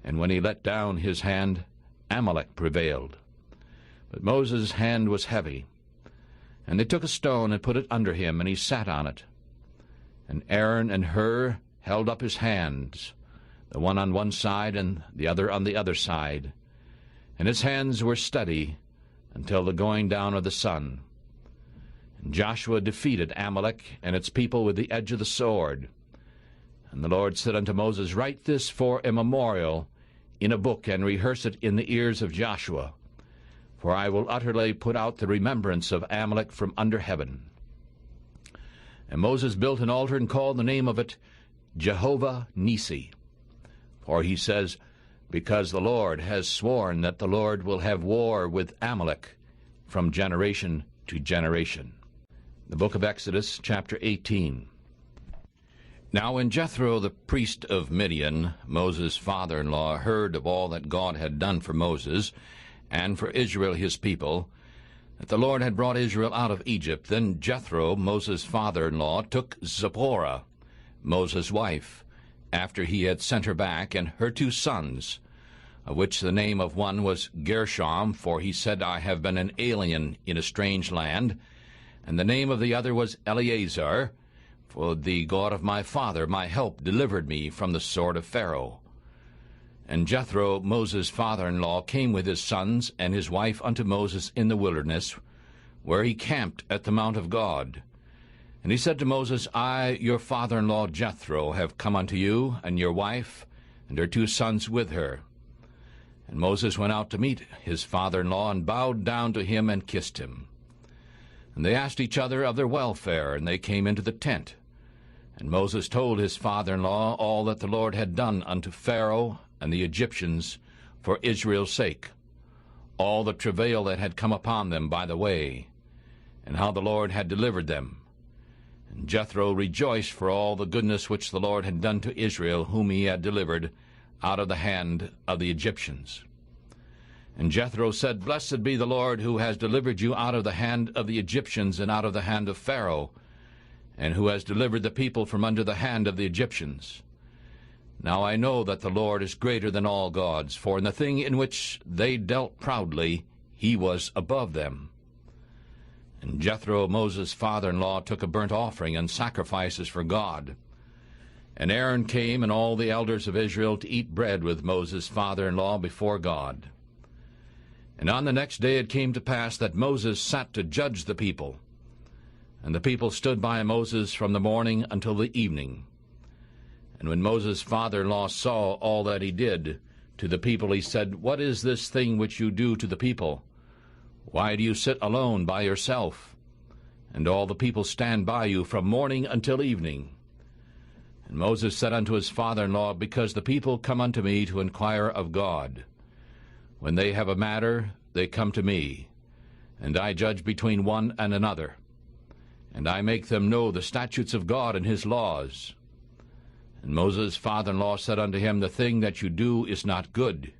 And when he let down his hand, Amalek prevailed. But Moses' hand was heavy. And they took a stone and put it under him, and he sat on it. And Aaron and Hur held up his hands, the one on one side and the other on the other side. And his hands were steady until the going down of the sun. And Joshua defeated Amalek and its people with the edge of the sword. And the Lord said unto Moses, "Write this for a memorial in a book, and rehearse it in the ears of Joshua. For I will utterly put out the remembrance of Amalek from under heaven." And Moses built an altar and called the name of it Jehovah Nissi. For he says, "Because the Lord has sworn that the Lord will have war with Amalek from generation to generation." The book of Exodus, chapter 18. Now when Jethro the priest of Midian, Moses' father-in-law, heard of all that God had done for Moses, and for Israel his people, that the Lord had brought Israel out of Egypt, then Jethro, Moses' father-in-law, took Zipporah, Moses' wife, after he had sent her back, and her 2 sons, of which the name of one was Gershom, for he said, "I have been an alien in a strange land," and the name of the other was Eleazar, "for the God of my father, my help, delivered me from the sword of Pharaoh." And Jethro, Moses' father-in-law, came with his sons and his wife unto Moses in the wilderness, where he camped at the mount of God. And he said to Moses, "I, your father-in-law Jethro, have come unto you, and your wife, and her 2 sons with her." And Moses went out to meet his father-in-law, and bowed down to him, and kissed him. And they asked each other of their welfare, and they came into the tent. And Moses told his father-in-law all that the Lord had done unto Pharaoh and the Egyptians for Israel's sake, all the travail that had come upon them by the way, and how the Lord had delivered them. And Jethro rejoiced for all the goodness which the Lord had done to Israel, whom he had delivered out of the hand of the Egyptians. And Jethro said, "Blessed be the Lord, who has delivered you out of the hand of the Egyptians and out of the hand of Pharaoh, and who has delivered the people from under the hand of the Egyptians. Now I know that the Lord is greater than all gods, for in the thing in which they dealt proudly, he was above them." And Jethro, Moses' father-in-law, took a burnt offering and sacrifices for God. And Aaron came and all the elders of Israel to eat bread with Moses' father-in-law before God. And on the next day it came to pass that Moses sat to judge the people. And the people stood by Moses from the morning until the evening. And when Moses' father-in-law saw all that he did to the people, he said, "What is this thing which you do to the people? Why do you sit alone by yourself? And all the people stand by you from morning until evening." And Moses said unto his father-in-law, "Because the people come unto me to inquire of God. When they have a matter, they come to me, and I judge between one and another, and I make them know the statutes of God and his laws." And Moses' father-in-law said unto him, "The thing that you do is not good.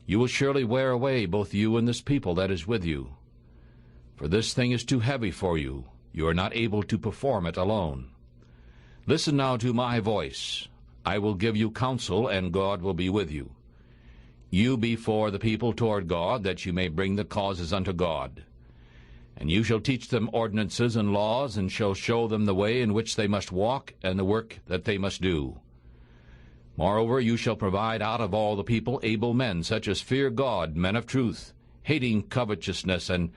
You will surely wear away both you and this people that is with you. For this thing is too heavy for you. You are not able to perform it alone. Listen now to my voice. I will give you counsel, and God will be with you. You be for the people toward God, that you may bring the causes unto God. And you shall teach them ordinances and laws, and shall show them the way in which they must walk, and the work that they must do. Moreover, you shall provide out of all the people able men, such as fear God, men of truth, hating covetousness, and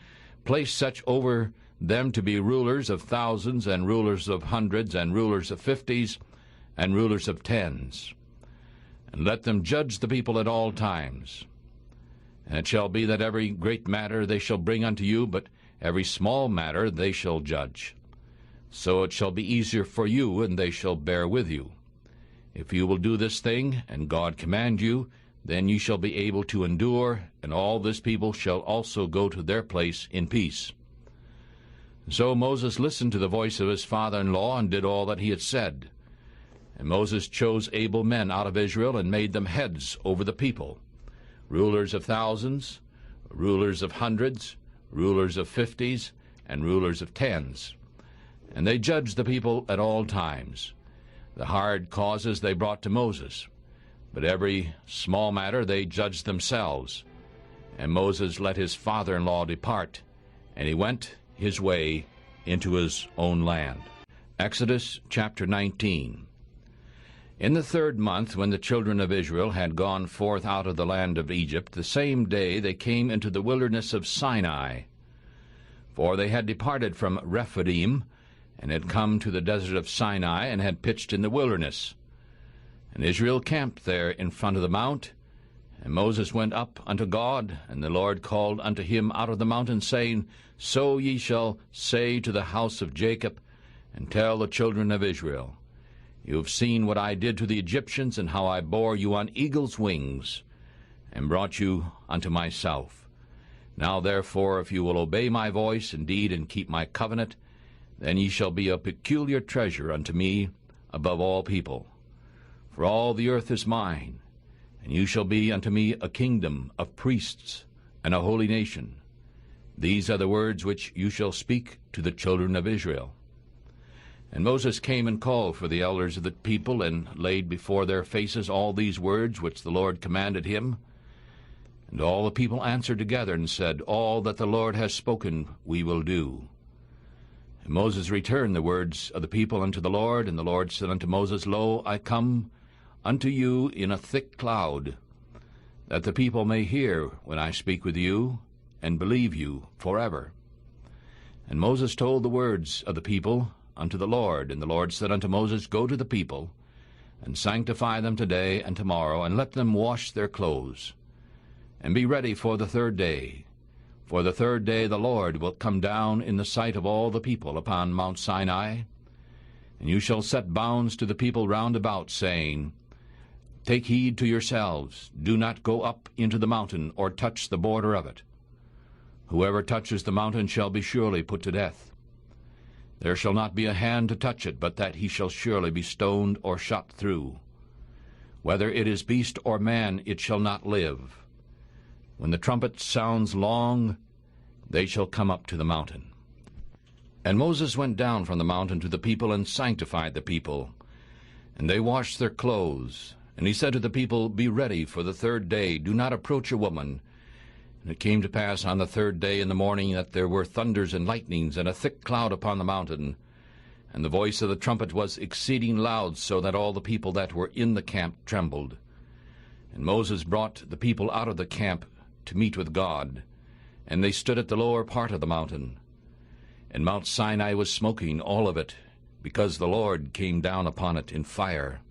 place such over them to be rulers of thousands, and rulers of hundreds, and rulers of 50s, and rulers of 10s. And let them judge the people at all times. And it shall be that every great matter they shall bring unto you, but every small matter they shall judge. So it shall be easier for you, and they shall bear with you. If you will do this thing, and God command you, then ye shall be able to endure, and all this people shall also go to their place in peace. So Moses listened to the voice of his father-in-law, and did all that he had said. And Moses chose able men out of Israel, and made them heads over the people, rulers of thousands, rulers of hundreds, rulers of 50s, and rulers of 10s. And they judged the people at all times. The hard causes they brought to Moses, but every small matter they judged themselves. And Moses let his father-in-law depart, and he went his way into his own land. Exodus chapter 19. In the 3rd month, when the children of Israel had gone forth out of the land of Egypt, the same day they came into the wilderness of Sinai. For they had departed from Rephidim, and had come to the desert of Sinai, and had pitched in the wilderness. And Israel camped there in front of the mount. And Moses went up unto God, and the Lord called unto him out of the mountain, saying, So ye shall say to the house of Jacob, and tell the children of Israel, You have seen what I did to the Egyptians, and how I bore you on eagle's wings, and brought you unto myself. Now therefore, if you will obey my voice indeed, and keep my covenant, then ye shall be a peculiar treasure unto me above all people. For all the earth is mine, and you shall be unto me a kingdom of priests and a holy nation. These are the words which you shall speak to the children of Israel. And Moses came and called for the elders of the people, and laid before their faces all these words which the Lord commanded him. And all the people answered together, and said, All that the Lord has spoken we will do. And Moses returned the words of the people unto the Lord, and the Lord said unto Moses, Lo, I come unto you in a thick cloud, that the people may hear when I speak with you, and believe you forever. And Moses told the words of the people unto the Lord. And the Lord said unto Moses, Go to the people, and sanctify them today and tomorrow, and let them wash their clothes, and be ready for the 3rd day. For the 3rd day the Lord will come down in the sight of all the people upon Mount Sinai. And you shall set bounds to the people round about, saying, Take heed to yourselves, do not go up into the mountain, or touch the border of it. Whoever touches the mountain shall be surely put to death. There shall not be a hand to touch it, but that he shall surely be stoned or shot through. Whether it is beast or man, it shall not live. When the trumpet sounds long, they shall come up to the mountain. And Moses went down from the mountain to the people, and sanctified the people. And they washed their clothes. And he said to the people, Be ready for the 3rd day, do not approach a woman. And it came to pass on the 3rd day in the morning, that there were thunders and lightnings, and a thick cloud upon the mountain. And the voice of the trumpet was exceeding loud, so that all the people that were in the camp trembled. And Moses brought the people out of the camp to meet with God, and they stood at the lower part of the mountain. And Mount Sinai was smoking, all of it, because the Lord came down upon it in fire.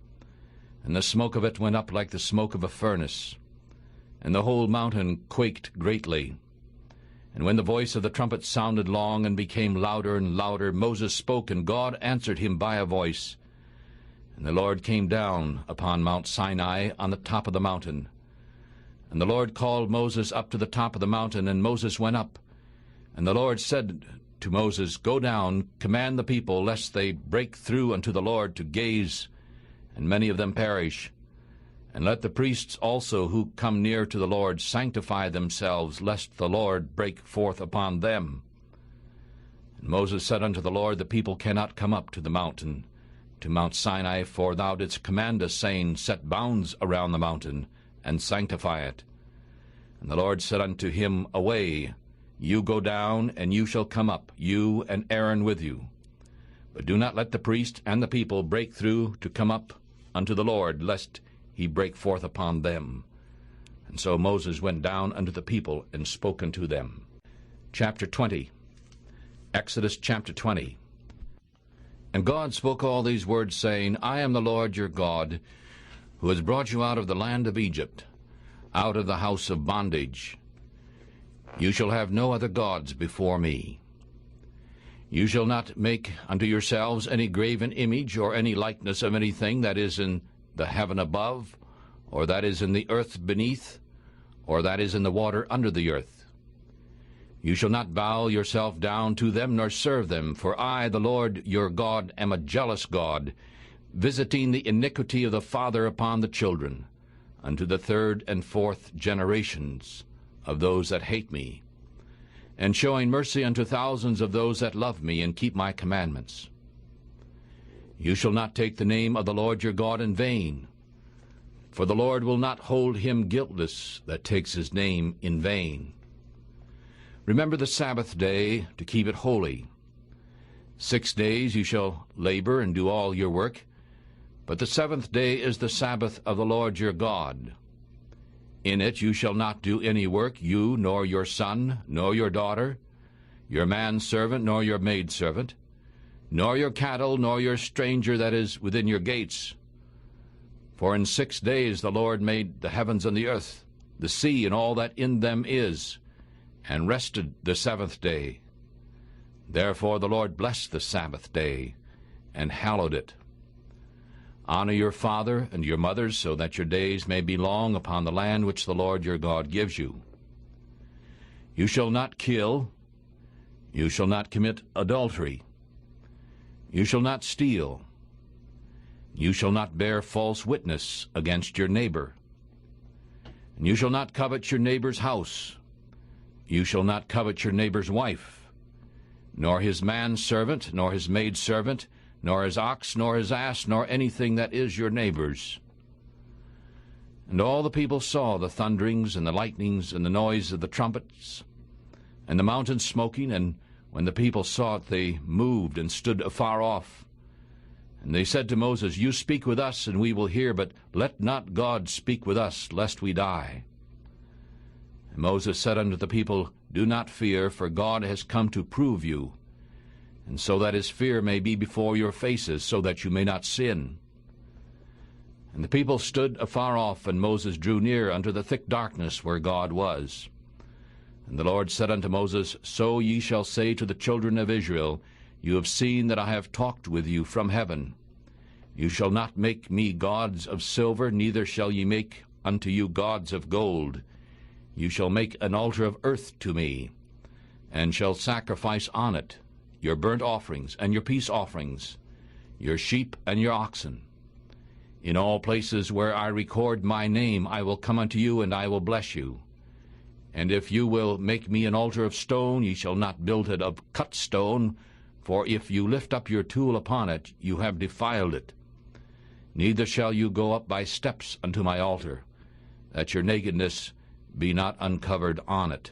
And the smoke of it went up like the smoke of a furnace. And the whole mountain quaked greatly. And when the voice of the trumpet sounded long, and became louder and louder, Moses spoke, and God answered him by a voice. And the Lord came down upon Mount Sinai on the top of the mountain. And the Lord called Moses up to the top of the mountain, and Moses went up. And the Lord said to Moses, Go down, command the people, lest they break through unto the Lord to gaze, and many of them perish. And let the priests also who come near to the Lord sanctify themselves, lest the Lord break forth upon them. And Moses said unto the Lord, The people cannot come up to the mountain, to Mount Sinai, for thou didst command us, saying, Set bounds around the mountain, and sanctify it. And the Lord said unto him, Away, you go down, and you shall come up, you and Aaron with you. But do not let the priest and the people break through to come up unto the Lord, lest he break forth upon them. And so Moses went down unto the people, and spoke unto them. Chapter 20. Exodus chapter 20. And God spoke all these words, saying, I am the Lord your God, who has brought you out of the land of Egypt, out of the house of bondage. You shall have no other gods before me. You shall not make unto yourselves any graven image, or any likeness of anything that is in the heaven above, or that is in the earth beneath, or that is in the water under the earth. You shall not bow yourself down to them, nor serve them, for I, the Lord your God, am a jealous God, visiting the iniquity of the father upon the children, unto the third and fourth generations of those that hate me, and showing mercy unto thousands of those that love me and keep my commandments. You shall not take the name of the Lord your God in vain, for the Lord will not hold him guiltless that takes his name in vain. Remember the Sabbath day to keep it holy. 6 days you shall labor and do all your work, but the seventh day is the Sabbath of the Lord your God. In it you shall not do any work, you, nor your son, nor your daughter, your manservant, nor your maidservant, nor your cattle, nor your stranger that is within your gates. For in 6 days the Lord made the heavens and the earth, the sea and all that in them is, and rested the seventh day. Therefore the Lord blessed the Sabbath day, and hallowed it. Honor your father and your mother, so that your days may be long upon the land which the Lord your God gives you. You shall not kill. You shall not commit adultery. You shall not steal. You shall not bear false witness against your neighbor. And you shall not covet your neighbor's house. You shall not covet your neighbor's wife, nor his manservant, nor his maidservant, nor his ox, nor his ass, nor anything that is your neighbor's. And all the people saw the thunderings and the lightnings and the noise of the trumpets, and the mountain smoking, and when the people saw it, they moved and stood afar off. And they said to Moses, You speak with us, and we will hear, but let not God speak with us, lest we die. And Moses said unto the people, Do not fear, for God has come to prove you, and so that his fear may be before your faces, so that you may not sin. And the people stood afar off, and Moses drew near unto the thick darkness where God was. And the Lord said unto Moses, So ye shall say to the children of Israel, You have seen that I have talked with you from heaven. You shall not make me gods of silver, neither shall ye make unto you gods of gold. You shall make an altar of earth to me, and shall sacrifice on it your burnt offerings and your peace offerings, your sheep and your oxen. In all places where I record my name I will come unto you, and I will bless you. And if you will make me an altar of stone, ye shall not build it of cut stone, for if you lift up your tool upon it, you have defiled it. Neither shall you go up by steps unto my altar, that your nakedness be not uncovered on it.